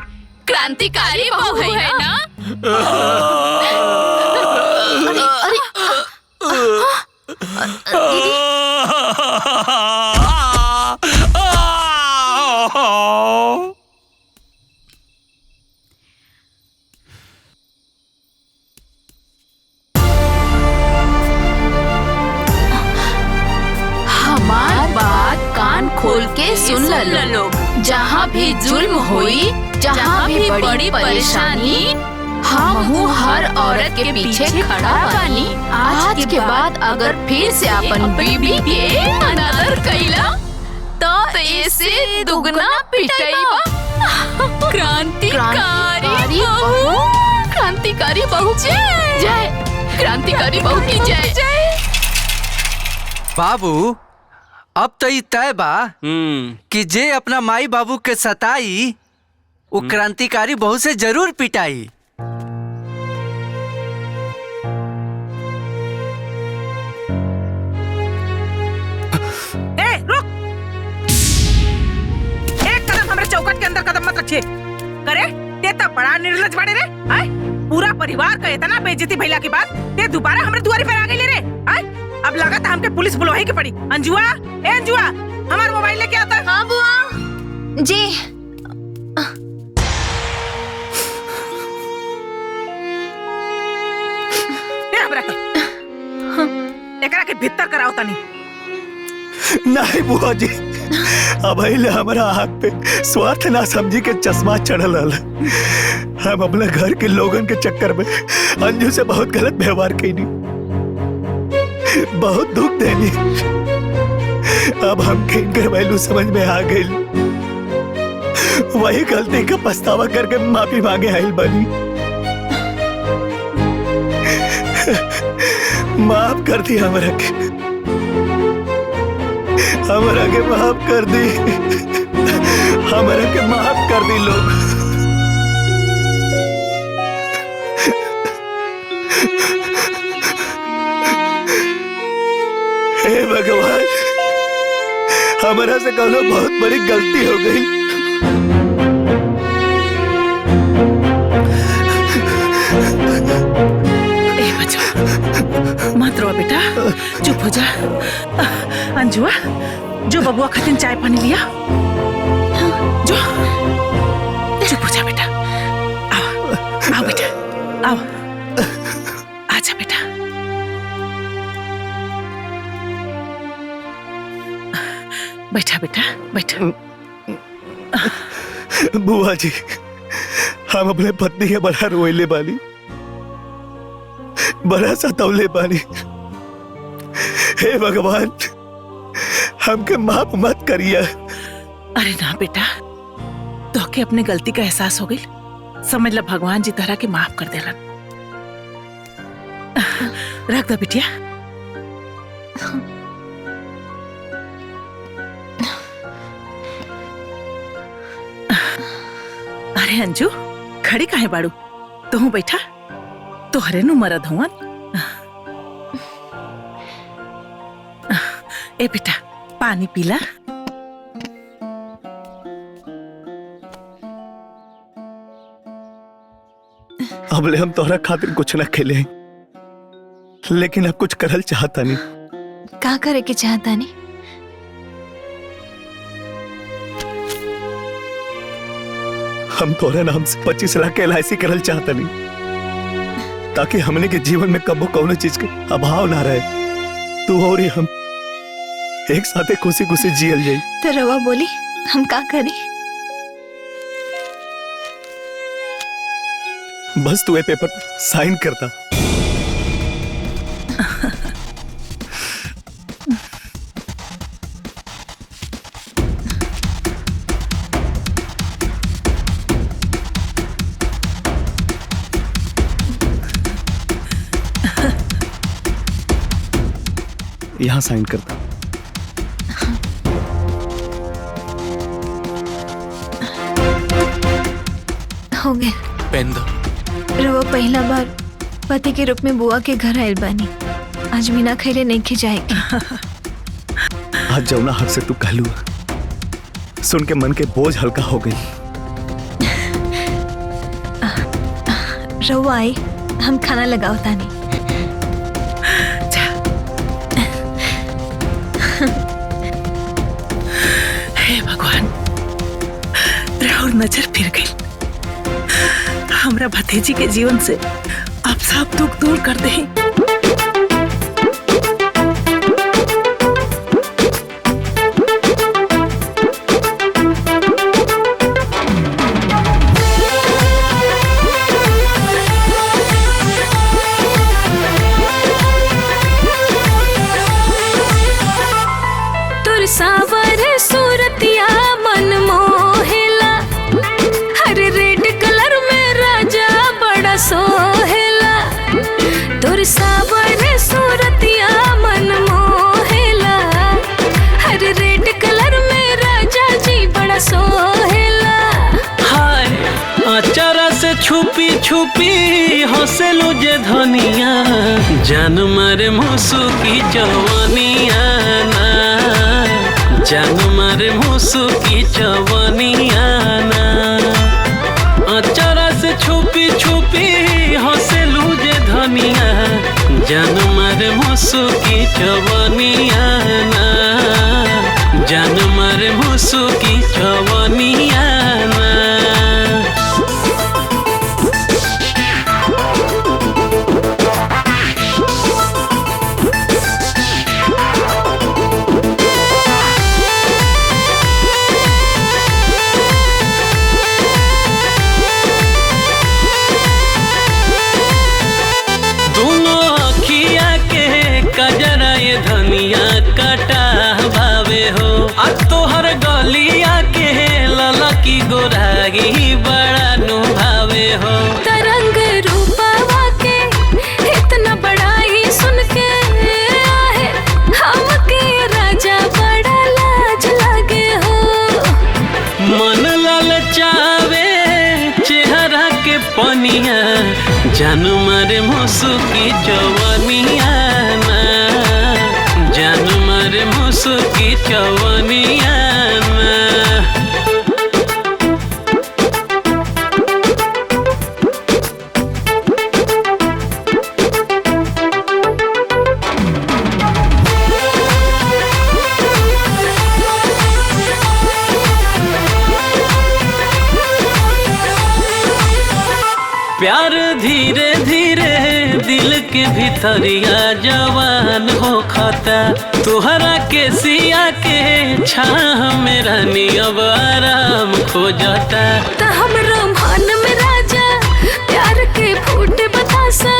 क्रांतिकारी बहू है ना। हमार बात कान खोल के सुन ल लोग। जहाँ भी जुल्म हुई जहाँ भी बड़ी परेशानी हम हर औरत के पीछे खड़ा बानी। आज के बाद अगर फिर से अपन बीबी के अनादर कैला तो ऐसे दुगना पिटाईबा। क्रांतिकारी बहू क्रांतिकारी बहू जय क्रांतिकारी बहू की जय। बाबू अब तो तय बा कि जे अपना माई बाबू के सताई वो क्रांतिकारी बहू से जरूर पिटाई। ए रुक एक कदम हमारे चौखट के अंदर कदम मत रखिए करे ते तो बड़ा निर्लज बड़े रे। आय पूरा परिवार का इतना बेइज्जती भइला के बाद ते दोबारा हमारे दुआरी पर आ गई रे। आय अब लगा था हमके पुलिस बुलवाई के पड़ी। अंजुआ ए अंजुआ हमारा मोबाइल लेके आता। हाँ बुआ जी। एकरा के भीतर कराओ तनी। नहीं बुआ जी अब हमारा आँख पे स्वार्थ ना समझी के चश्मा चढ़ल हल। हम अपने घर के लोगन के चक्कर में अंजू से बहुत गलत व्यवहार कैनी बहुत दुख देनी। अब हम इनकर वैल्यू समझ में आ गई वही गलती का पछतावा करके माफी मांगे आइल बनी। माफ कर दी हमरा के माफ कर दी हमरा के माफ कर दी लोग। हे भगवान, हमारा से कौनो बहुत बड़ी गलती हो गई। ए बच्चा मत रो बेटा, चुप हो जा। अंजुआ जो बबुआ खातिर चाय पानी लिया, जो चुप हो जा बेटा। आओ आओ बेटा, आओ आजा बेटा। बैठा बेटा बैठा। बुआ जी, हम अपने पत्नी के बड़ा रोइले बानी, बड़ा सतौले बानी। हे भगवान, हमके माफ मत करिए। अरे ना बेटा, तो के अपने गलती का एहसास हो गई, समझ ला भगवान जी तरह के माफ कर देलन। रख दो बिटिया। अरे अंजू, खड़ी काहे बाड़ू? तू बैठा, तोहरे नु मरद हुआ। ए बेटा पानी पीला। अबले हम तोहरा खातिर कुछ न खेले, लेकिन अब कुछ करल चाहता नहीं। का करे के चाहता नहीं? हम तोहरे नाम से 25 लाख के LIC करल चाहता नहीं, ताकि हमने के जीवन में कबो कौनो चीज के अभाव ना रहे। तू और हम एक साथे खुशी खुशी जियल जाई। तो रवा बोली हम का करें? बस तू ये पेपर पर साइन करता। यहाँ साइन करता। हो गया। पेन दो। रवा पहला बार पति के रूप में बुआ के घर आयल बानी। आज बिना खैले नहीं खिजाएगी। आज जौना हक से तू कहलू, सुन के मन के बोझ हल्का हो गई। रवा आई, हम खाना लगाओ तानी। हे भगवान, राहुल नजर फिर गई। हमरा भतीजी के जीवन से आप सब दुख दूर कर दे। तुर सावर सूरतिया मन मोहेला, हर रेड कलर में राजा बड़ा सोहेला। तुर सावर सूरतिया मन मोहेला, हर रेड कलर में राजा जी बड़ा सोहेला। हाय अचारा से छुपी छुपी हंसलू जे धनिया, जान मारे मुसु की जवानिया ना, जान मारे मुसु की जवानिया ना। अचारा से छुपी छुपी हंसलू जे धनिया, जान मारे मुसु की जवानिया ना, जान मारे मुसु की जवानिया ना। तोहर गलिया के ललकी गोरागी बड़ा नुभावे हो। तरंग रूपवा के इतना बड़ा ही सुन के आहे, हमके राजा बड़ा लाज लगे हो। मन ललचावे चेहरा के पनिया, जानू मारे मुसु की जवानिया ना, जानू मुसुकी चवनिया ना। प्यार धीरे धीरे दिल के भीतरिया जवान हो खाता, तुहरा के सिया के छाह में रानी अब आराम खो जाता। त हमरा मन में राजा प्यार के फूट बतासा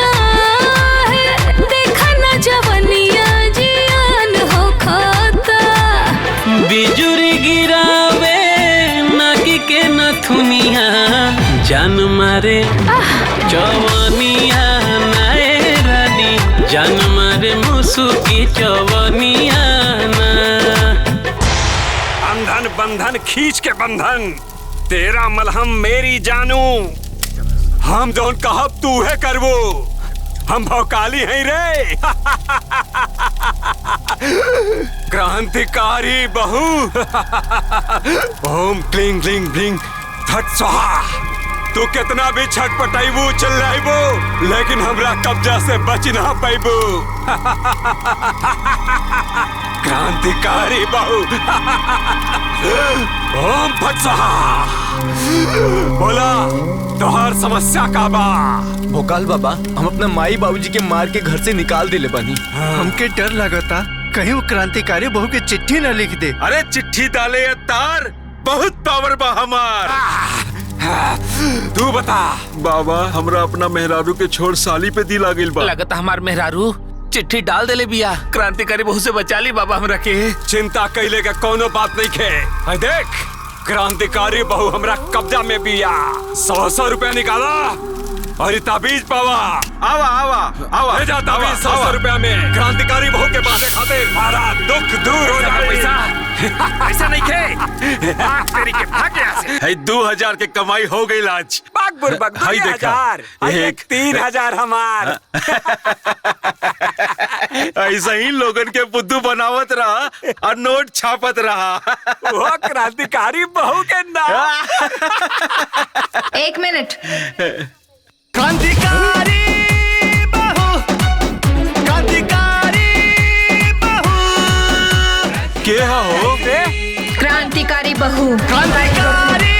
है, देखा ना जवनिया जियान हो खाता। बिजुरी गिरावे नाकी के नथुनिया, जान मारे चवनिया नाए रानी, जान मारे मुसुकी चवनिया ना। बंधन बंधन खींच के बंधन, तेरा मलहम मेरी जानू, हम जोन कहब तू है करवो, हम भौकाली हैं रे। क्रांतिकारी बहू। ओम क्लिंग क्लिंग ब्लिंग फट स्वाहा। तू कितना भी छटपटाइबू चिल्लाइबू, लेकिन हमरा कब्जा से बच ना पाइबू। क्रांतिकारी बहू। ओम फट स्वाहा। बोला तोहर समस्या का बा? भोकाल बाबा, हम अपना माई बाबूजी के मार के घर से निकाल दिले बानी। हमके डर लगता कहीं वो क्रांतिकारी बहू के चिट्ठी न लिख दे। अरे चिट्ठी डाले तार, बहुत पावर बा हमार। तू बता बाबा, हमरा अपना मेहरारू के छोड़ साली पे दिल आ गइल बा। लगता हमार मेहरारू चिट्ठी डाल देले बिया, क्रांतिकारी बहू से बचा ली बाबा हमरा के। चिंता कैले का कोनो बात नहीं खे। देख क्रांतिकारी बहू हमरा कब्जा में बिया। 100 रुपया निकाला और ये ताबीज पावा। आवा आवा आवा, ले जा ताबीज 100 रुपया में। क्रांतिकारी बहू के पासे खातिर हमारा दुख दूर हो जाए। पैसा ऐसा नहीं खे। तेरी के भाग यहाँ से। है 2000 के कमाई हो गई आज। बाग बुरबक 2000, एक 3000 हमार। ऐसा ही लोगन के बुद्धू बनावत रहा और नोट छापत रहा। वो क्रांतिकारी बहू के नाम। 1 मिनट। क्रांतिकारी बहू, क्रांतिकारी बहू। के हो? क्रांतिकारी बहू। क्रांतिकारी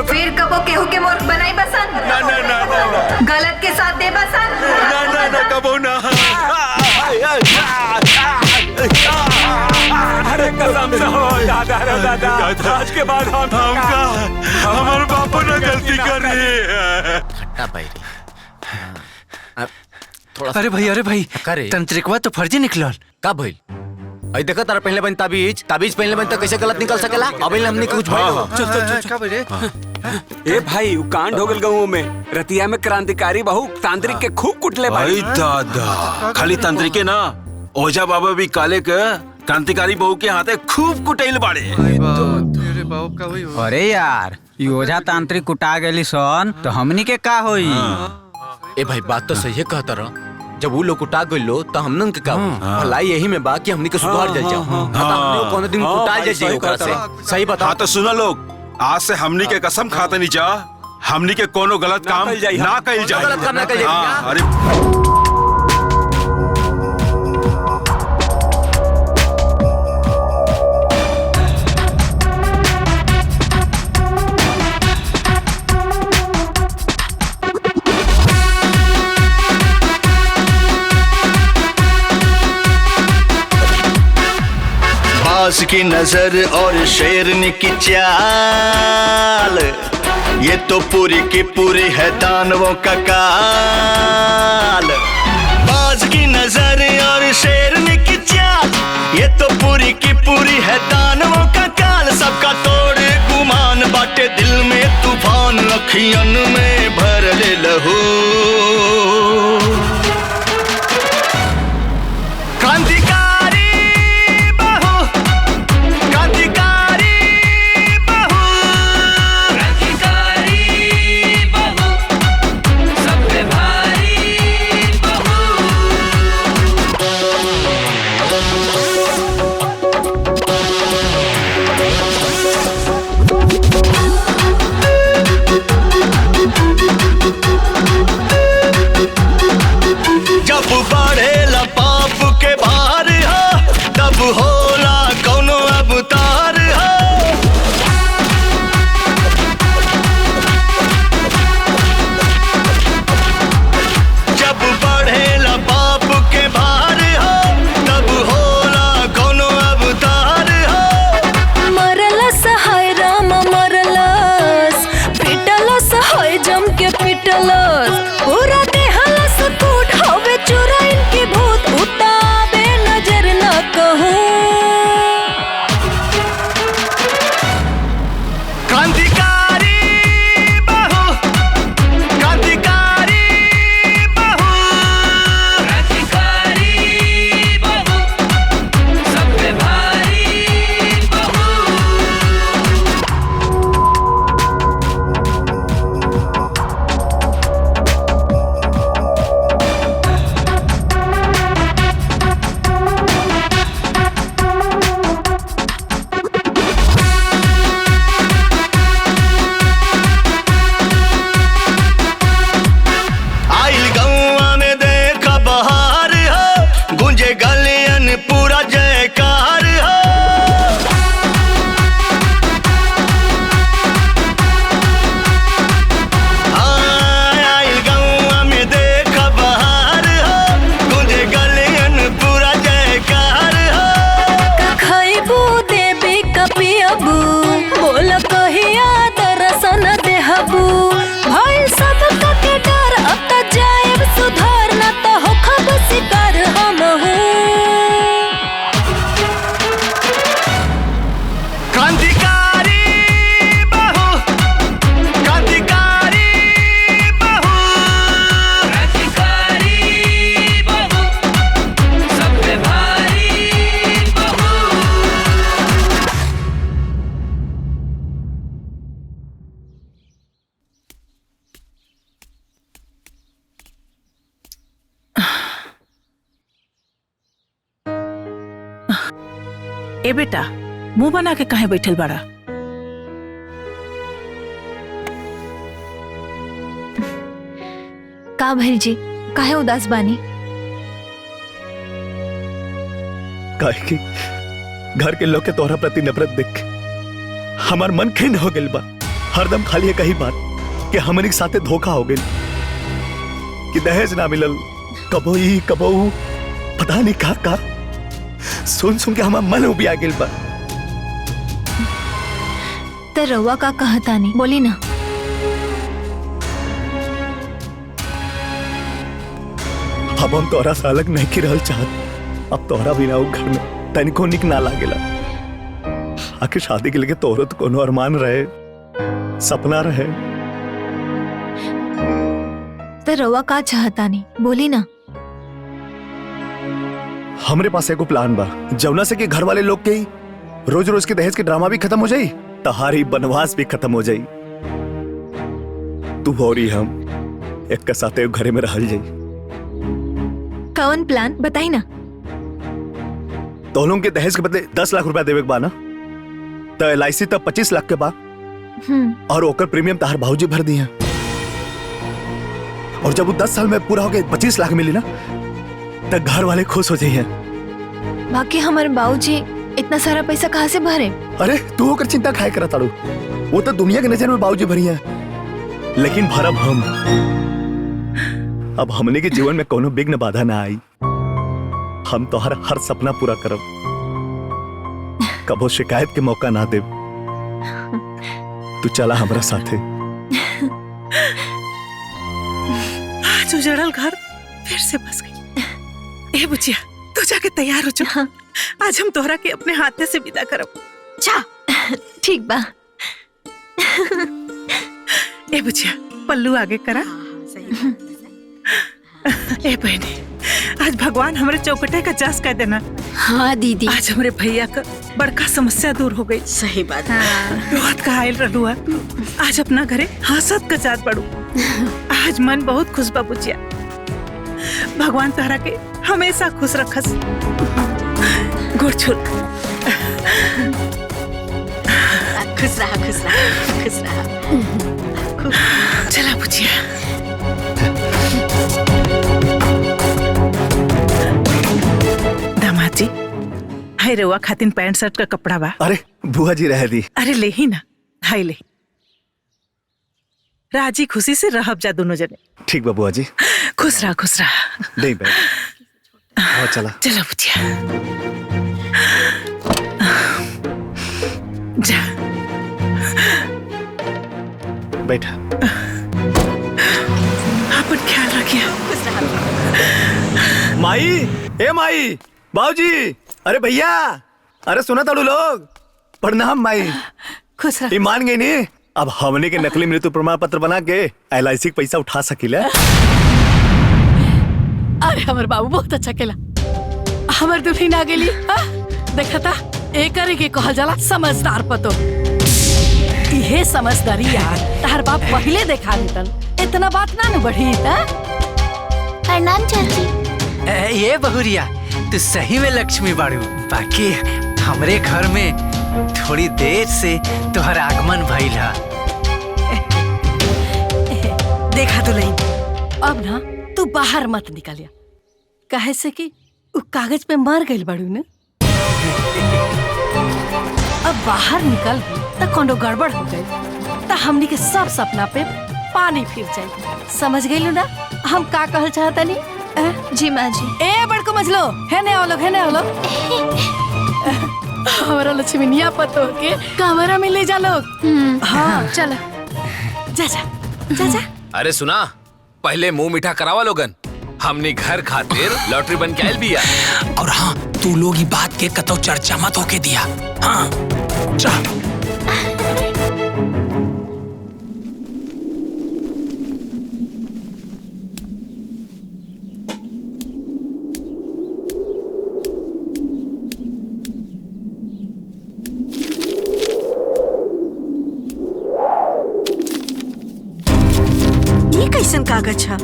फिर कबो केहू के मूर्ख बनाई बसन। ना ना ना ना, गलत के साथ दे बसन। ना ना ना कबो ना। अरे कसम से हो दादा रे दादा, आज के बाद हमका हमारे बापू ने गलती कर रही है। खट्टा पायरी। अरे भाई तंत्रिकवा तो फर्जी निकलल। का भइल? अई देखो तारा पहले बन ताबीज पहले बन तो कैसे गलत निकल सकेला? अबे हमने कुछ भाई चल का रे? ए भाई उ कांड हो गल गाँव में। रतिया में क्रांतिकारी बहू तांत्रिक के खूब कुटले भाई। दादा, खाली तांत्रिके ना, ओझा बाबा भी काले के क्रांतिकारी बहू के हाथे खूब कुटैल बाड़े। अरे यार, ओझा तांत्रिक कुटा गेली सन तो हमनी के का होई? ए भाई बात तो सही है कहता रहा। जब वो लोग कुटा गइलो तो हमनन के का भलाई यही में बा कि हमनी के सुधार जल जाओ। हमनी कोनो दिन कुटा जाए ओकरा से। सही बता। हाँ तो सुना लोग, आज से हमनी के कसम खाते नहीं जा, हमनी के कोनो गलत काम ना कइल जाए। गलत काम ना कइल जाए। अरे बाज की नजर और शेरनी की चाल, ये तो पूरी की पूरी है दानवों का काल। बाज की नजर और शेरनी की चाल, ये तो पूरी की पूरी है दानवों का काल। सबका तोड़ गुमान बाटे दिल में तूफान, अखियन में भर ले लहू। क्रांतिकारी बहू, ए बेटा, मुंह बना के काहे बैठल बड़ा? का भइल जी, काहे उदास बानी? काहे कि घर के लोग के तोहरा प्रति नफरत देख के हमार मन खिन्न हो गइल बा। हरदम खाली एक ही बात कि हमनी के साथे धोखा हो गइल, कि दहेज ना मिलल, कबो ई कबो ऊ, पता नहीं का सुन सुन के हमार मन उबिया गइल बा। ते रउआ का कहतानी, बोली ना। अब हम तोहरा से अलग नहीं की रहल चाहत। अब तोहरा बिना वो घर में तनिको निक ना लागेला। आखिर शादी के लिए तोहरो तो कोनो अरमान रहे, सपना रहे। ते रउआ का चाहतानी, बोली ना। हमरे पास एगो प्लान बा, जौना से कि घर वाले लोग के रोज रोज के दहेज के ड्रामा भी खत्म हो जाई, तहारी बनवास भी खत्म हो जाई। तू और हम एक के साथ एक घरे में रहल जाई। कौन प्लान बताई ना। दोनों के दहेज के बदले 10 लाख रुपया देवे के बा ना, तो LIC तब 25 लाख के बा, और ओकर प्रीमियम तहार भाऊजी भर दिया। और जब वो 10 साल में पूरा हो गए 25 लाख मिली ना, तो घर वाले खुश हो जाइए। बाकी हमारे बाबूजी इतना सारा पैसा कहाँ से भरे? अरे तू होकर चिंता खाए करा ताड़ू, वो तो दुनिया के नजर में बाबूजी भरी है, लेकिन भरब हम। अब हमने के जीवन में कोनो विघ्न बाधा ना आई। हम तो हर सपना पूरा करब, कबो शिकायत के मौका ना दे। तू चला हमारा साथे। आज उजड़ल घर फिर से बस गई। ए बुचिया, तू जाके तैयार हो जा। आज हम तोहरा के अपने हाथे से विदा करब। जा, ठीक बा। ए बुचिया, पल्लू आगे करा। ए बहनी, आज भगवान हमारे चौकटे का जास कर देना। हाँ दीदी, आज हमारे भैया का बड़का समस्या दूर हो गई। सही बात। बहुत कहाइल रहलू है, आज अपना घरे हंसत का जात पड़ू। आज मन बहुत खुश बा बुचिया। भगवान तोहरा के हमेशा खुश रखस। गुड़ छुल। खुश रहा, खुश रहा, खुश रहा। चला बुचिया। दामाद जी, हाय रेवा खातिन पैंट शर्ट का कपड़ा बा। अरे बुआ जी रह दी। अरे ले ही ना, हाय ले। राजी खुशी से रहब जा दोनों जने। ठीक बा बुआ जी। खुश रहा, खुश रहा। नहीं बैठ। आओ चला। चलो बुचिया। जा। बैठा। अपन ख्याल रखिए। माई, ए माई, बाबूजी, अरे भैया, अरे सुना ताड़ू लोग। प्रणाम माई। खुश रह। मान गई नी, अब हमने के नकली मृत्यु प्रमाण पत्र बना के LIC के पैसा उठा सकीले। अरे हमारे बाबू बहुत अच्छा केला। हमार दुल्हन आ गेली। देखा था एकरे के कहल जाला समझदार पतो। इहे समझदारी यार तार बाप पहले देखा लेतन, इतना बात ना न बढ़ी। प्रणाम चाची। ये बहुरिया, तू सही में लक्ष्मी बाड़ू। बाकी हमरे घर में थोड़ी देर से तुहर आगमन भइल है। देखा तो नहीं, अब ना तू बाहर मत निकलिया, काहे से कि उ कागज पे मर गइल बाड़ू ने। अब बाहर निकल त कोनो गड़बड़ हो गई त हमनी के सब सपना पे पानी फिर जाए। समझ गइलू ना हम का कहल चाहतनी? जी माँ जी। ए बड़को मजलो, है ने आओ लोग। हमारा लक्ष्मीनिया पतो के कमरा में ले जा लोग। हाँ चल, जा। अरे सुना, पहले मुंह मीठा करावा लोगन। हमने घर खातिर लॉटरी बन के आयल बिया। और हाँ, तू लोग ही बात के कतो चर्चा मत होके दिया। हाँ जा। ये कैसन कागज है?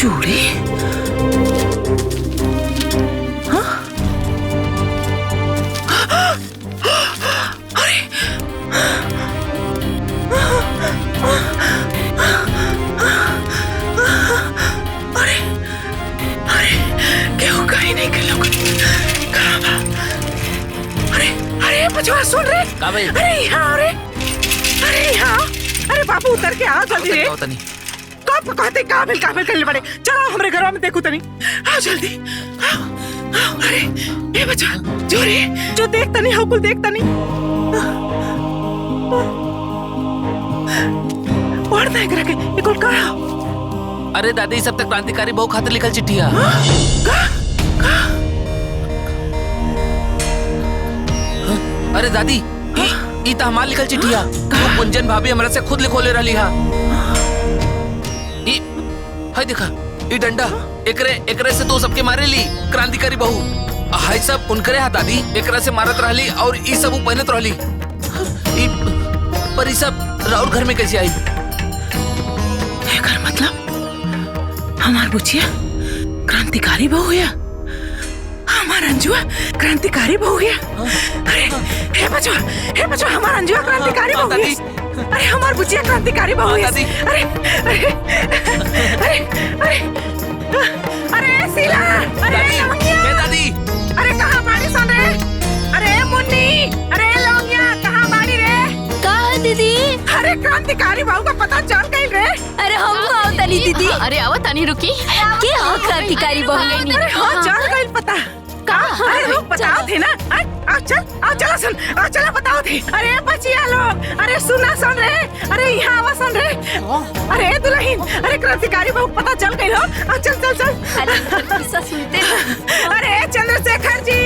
चूड़ी केहू कहीं नहीं के लोग अरे बचवा सुन रे अरे यहाँ अरे यहाँ अरे बाबू उतर के आ जल्दी रे कब कहते काबिल करने पड़े चलो हमारे घर में देखो तनी आओ जल्दी आओ अरे ये बचवा जो रे जो देखता नहीं हो कुल देखता नहीं पढ़ता है करा के ये कुल कहा अरे दादी सब तक क्रांतिकारी बहु खातिर लिखल चिट्ठिया अरे दादी ई त हमार लिखल चिट्ठिया कुंजन भाभी हमरा से खुद लिखोले रहली हा ई हाय देखा ई डंडा एकरे से तो सबके मारे ली क्रांतिकारी बहु हाय सब उनकरे हा दादी एकरा से मारत रहली और ई सब पहनत रहली ई पर ई सब राउर घर में कैसे आई एकर मतलब हमार बुचिया क्रांतिकारी बहु हुआ हमार अंजुआ क्रांतिकारी बहु हुआ अरे हे बचवा हमार अंजुआ क्रांतिकारी बहु हुआ अरे हमार बुचिया क्रांतिकारी बहु हुआ अरे अरे अरे अरे अरे शीला अरे लवंगिया दादी अरे कहाँ बाड़ी सन रे अरे मुन्नी अरे लवंगिया कहाँ बाड़ी रे कहाँ दीदी अरे क्रांतिकारी बहु का पता चल गई रे अरे हम आओ तनी दीदी अरे आओ तनी रुकी के हो क्रांतिकारी बहु गई अरे हाँ चल गई पता अरे लोग बताओ थे ना आओ चलो बताओ थे अरे बचिया लोग अरे सुना सुन रे अरे यहाँ आवा सुन रे अरे दुल्हन अरे क्रांतिकारी बहु पता चल गई हो चल सुनते अरे चंद्रशेखर जी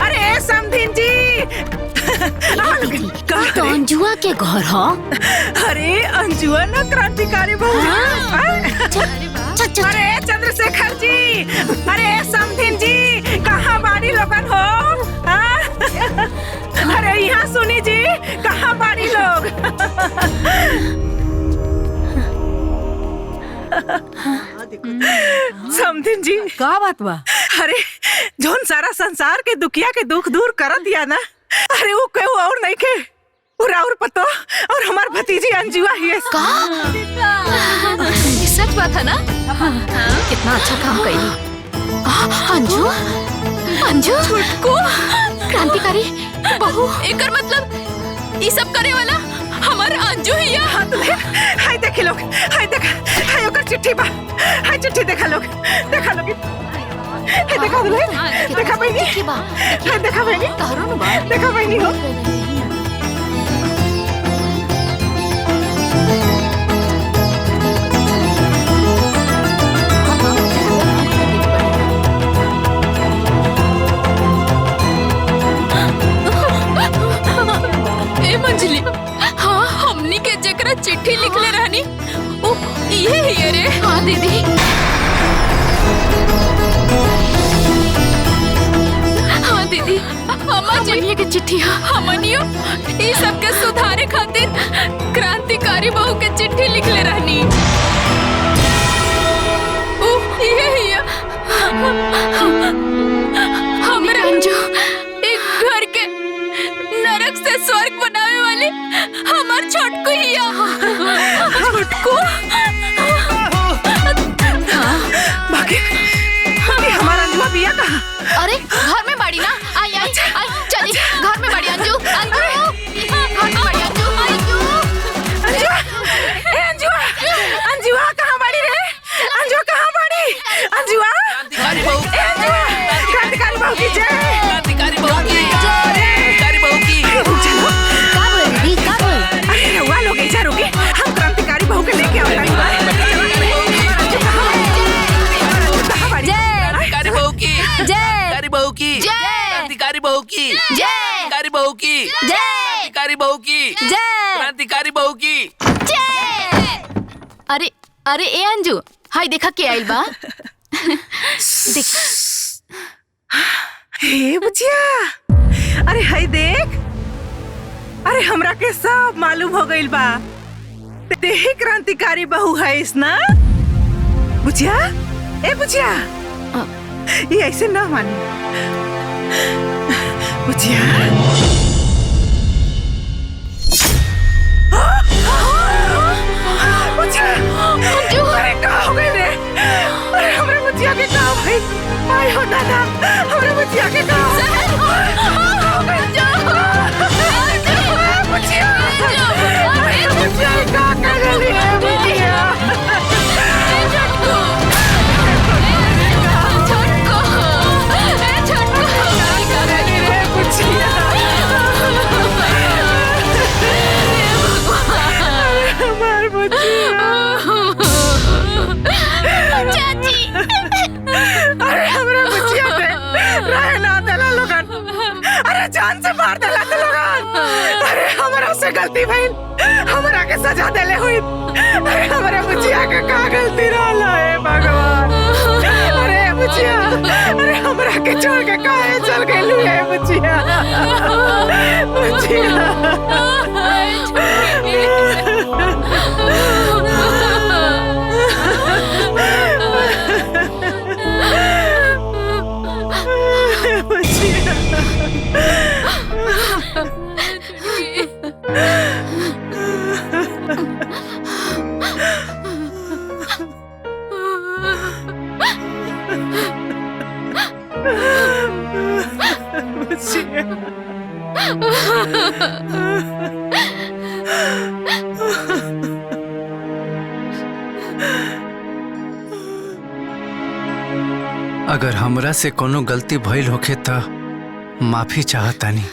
अरे समधीन जी तो अंजुआ के घर हो अरे अंजुआ ना क्रांतिकारी बहु अरे चंद्रशेखर जी अरे समधीन जी कहाँ बाड़ी लोगन हो अरे यहाँ सुनी जी कहाँ बाड़ी लोग समधीन जी का बात बा अरे जोन सारा संसार के दुखिया के दुख दूर कर दिया ना अरे वो केहू और नहीं के और पतो और हमार भतीजी अंजुआ ही है ये सच बात है ना कितना अच्छा काम करी अंजू छुटको क्रांतिकारी बहु एकर मतलब ये सब करे वाला हमार अंजू ही है हाय देखे लोग हाय ओकर चिट्ठी बा हाय चिट्ठी देखा लोग हाय देखा दुल्हन देखा बहनी हाय देखा बहनी देखा बहनी हो मंजली हाँ हमनी के जकरा चिट्ठी लिखले रहनी ओ ये ही रे हाँ दीदी हाँ दीदी हमनिया के चिट्ठी हमनियो ये सब के सुधारे खातिर क्रांतिकारी बहु के चिट्ठी लिखले रहनी ओ ये ही हमरा अंजू एक घर के नरक से स्वर्ग बनावे वाले हमार छोटको हिया छोटको बाकी हमारा अंजुआ बिया कहाँ अरे घर में बाड़ी ना आई चली घर में बाड़ी अंजू घर में बाड़ी अंजुआ कहाँ बाड़ी रे अंजुआ कहाँ बाड़ी अंजुआ क्रांतिकारी बहु की जय क्रांतिकारी बहु की अरे रउआ लोग ऐसा रुके हम क्रांतिकारी बहु के लेके आओ क्रांतिकारी बहु की क्रांतिकारी बहु की क्रांतिकारी बहु की क्रांतिकारी बहु की क्रांतिकारी बहु की क्रांतिकारी बहु की अरे अरे ए अंजू हाय देखा के आइल बा देख हे बुचिया अरे हाय देख अरे हमरा के सब मालूम हो गइल बा ते ही क्रांतिकारी बहु है इस ना बुचिया ए बुचिया ये ऐसे ना मानी बुचिया। बुचिया अरे का हो गई रे? अरे हमरे बुचिया के का हो गई? आय हो दादा हमरे बुचिया के का हो गई? बुचिया अरे बुचिया का कर रही है बुचिया? अरे हमरा बच्चिया पे रहे ना देला लोगन, अरे जान से मार देला तो लोगन। अरे हमरा से गलती भइल, हमरा के सजा देले हुई। अरे हमरा बच्चिया के का गलती रहला है भगवान? अरे बच्चिया अरे हमरा के छोड़ के काहे चल गइलू है बच्चिया? अगर हमरा से कोनो गलती भइल होखे त माफी चाहतानी।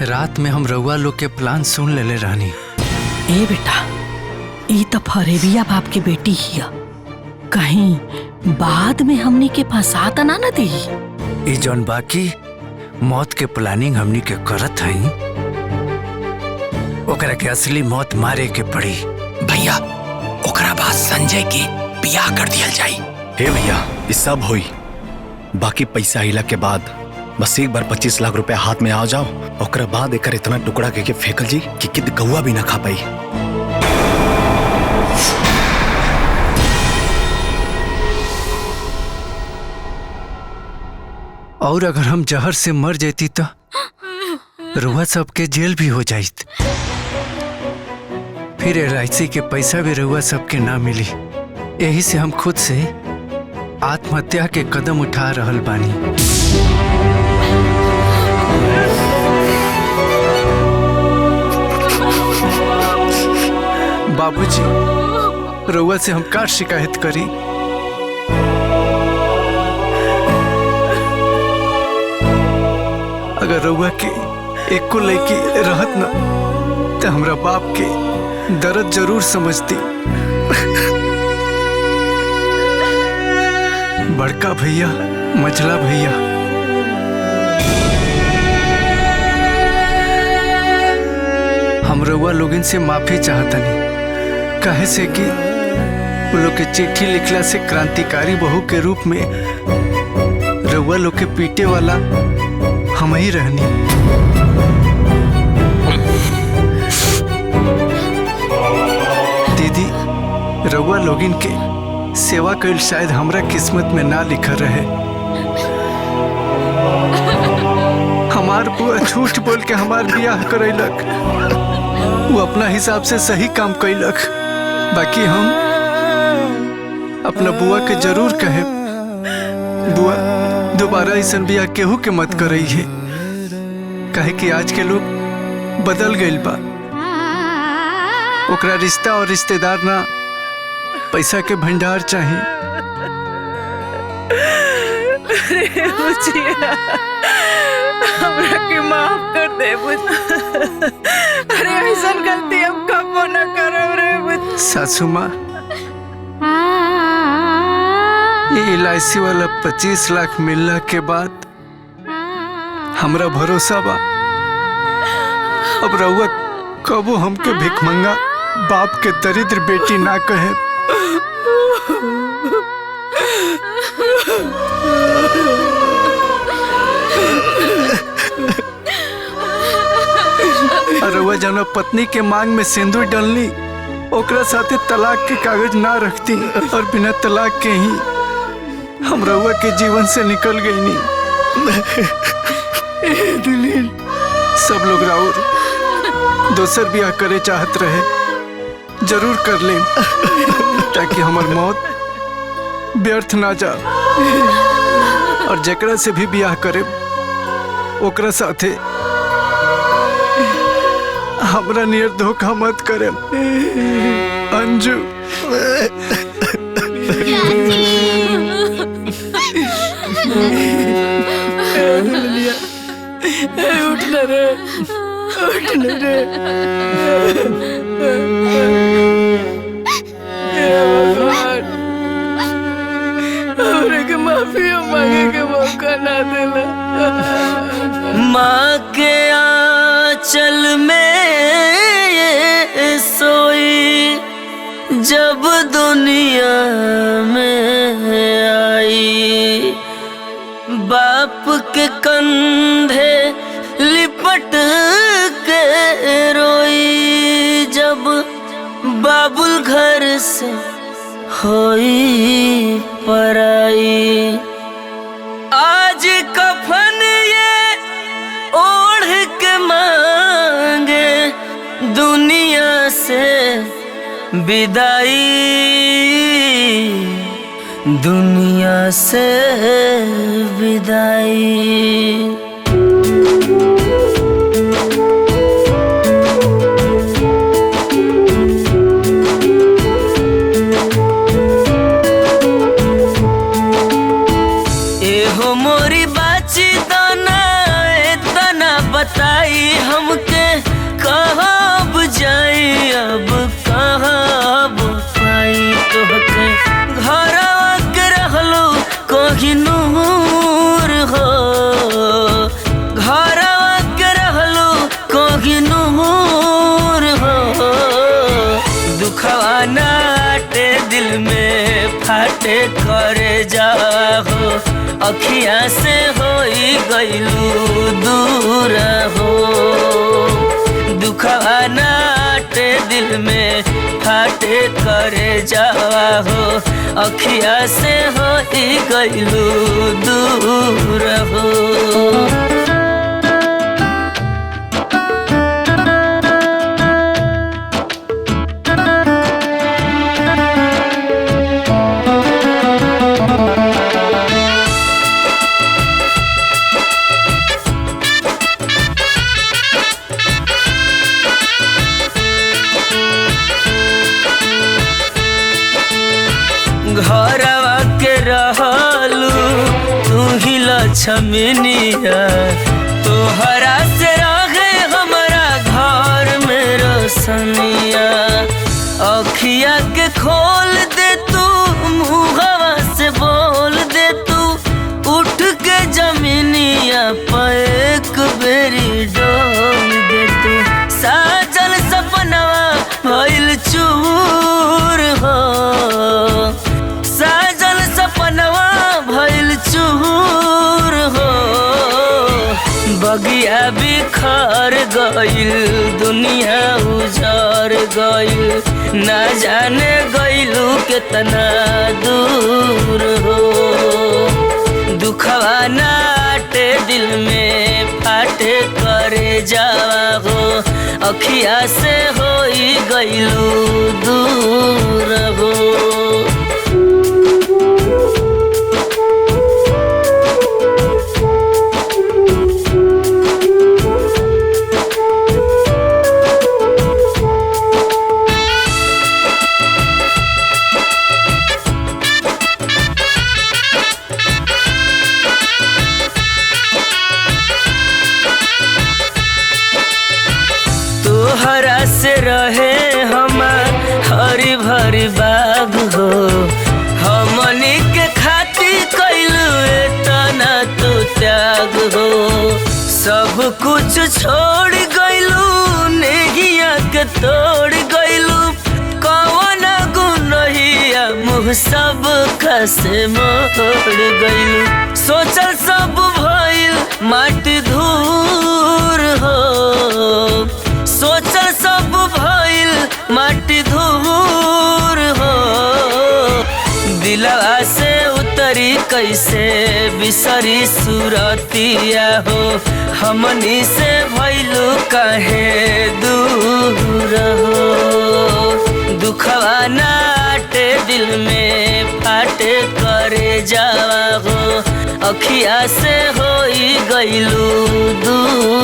रात में हम रउआ लोग के प्लान सुन लेले रहनी। ए बेटा ई तो फरेबिया बाप के बेटी हिया, कहीं बाद में हमनी के फंसा त ना दी। ई जौन बाकी मौत के प्लानिंग हमनी के करत हई, ओकरा के असली मौत मारे के पड़ी। भैया ओकरा बाद संजय के बियाह कर दिया जाई। हे भैया ये सब हुई, बाकी पैसा हिला के बाद बस एक बार 25 लाख रुपया हाथ में आ जाओ, ओकरा बाद एकर इतना टुकड़ा के फेंकल जी कि किद कौआ भी ना खा पाई। और अगर हम जहर से मर जाती तो रुआ सबके जेल भी हो जाइत, फिर LIC के पैसा भी रुआ सबके ना मिली। यही से हम खुद से आत्महत्या के कदम उठा रहल बानी। बाबूजी रुआ से हम का शिकायत करी? अगर रउआ के एको लड़की रहत न तो हमरा बाप के दर्द जरूर समझती। बड़का भैया मझला भैया हम रउआ लोगन से माफी चाहतनी, काहे से कि वो लोग के चिट्ठी लिखला से क्रांतिकारी बहू के रूप में रउआ लोग के पीटे वाला हम ही रहनी। दीदी रउआ लोगिन के सेवा कईल शायद हमरा किस्मत में ना लिखा रहे। हमार बुआ झूठ बोल के हमार बियाह करैलक, वो अपना हिसाब से सही काम कैलक। बाकी हम अपना बुआ के जरूर कहे, बुआ दोबारा ऐसा बियाह केहू के मत करई है, काहे कि आज के लोग बदल गइल बा। ओकरा रिश्ता और रिश्तेदार ना पैसा के भंडार चाहिए। अरे बुचिया हमरा के माफ कर दे बुच। अरे ऐसा गलती हम कबो न करब रे बुच। सासू माँ ये LIC वाला 25 लाख मिलने के बाद हमरा भरोसा बा अब रउआ कबो हमके भिखमंगा बाप के दरिद्र बेटी ना कहे। रउआ जौना पत्नी के मांग में सिंदूर डलनी ओकरा साथे तलाक के कागज ना रखती और बिना तलाक के ही हम रउआ के जीवन से निकल गई दिलील सब लोग राउर दोसर ब्याह करे चाहत रहे जरूर कर ले ताकि हमार मौत व्यर्थ ना जा और जकरा से भी ब्याह करे ओकरा साथे हमरा नियर धोखा मत करे अंजू। उठ न रे, उठ न रे। भगवान हमरे के माफी मांगे के मौका ना देला। माँ के आंचल में सोई जब दुनिया में आई, बाप के कंधे लिपट के रोई जब बाबुल घर से होई पराई। आज कफन ये ओढ़ के मांगे दुनिया से विदाई, दुनिया से विदाई। एहो मोरी बाची दाना इतना बताई हमके कहाँ जाई अब कहाँ पाई तोहके। घर के रहलो कोही नूर हो, घर के रहलो कोही नूर हो। दुखवा नाटे दिल में फाटे करे जाहो, अखियाँ से होई गइलू दूर हो। दुखवा नाटे दिल में फाटे करे जाहो, अखियाँ से होई गइलू दूर हो। घरवा के रहलू तू ही लक्ष्मीनिया, तोहरा से रहे हमारा घर में रोशनिया। अखिया के खोल दे तू, मुहवा से बोल दे तू, उठ के जमीनिया पर एक बेरी डोल दे तू। साजल सपनवा भइल चूर हो, साजल सपनवा भइल चूर हो। बगिया बिखर गइल, दुनिया उजड़ गइल, ना जाने गइलू कितना दूर हो। दुखवा नाटे दिल में फाटे करे जाहो, अखिया से होई गइलू दूर हो। तोहरा से रहे हमार हरी भरी बाग हो, हमनी के खातिर कइलू इतना तो त्याग हो। सब कुछ छोड़ गइलू, नेहिया के तोड़ गइलू, कौन गुनहिया मुँह सब से मोड़ गइलू। सोचल सब भइल माटी धूर हो, कैसे बिसरी सुरतिया हो हमनी से भइलू काहे दूर हो दुखवा नाटे दिल में फाटे करे जावा हो अखिया से होई गइलू दूर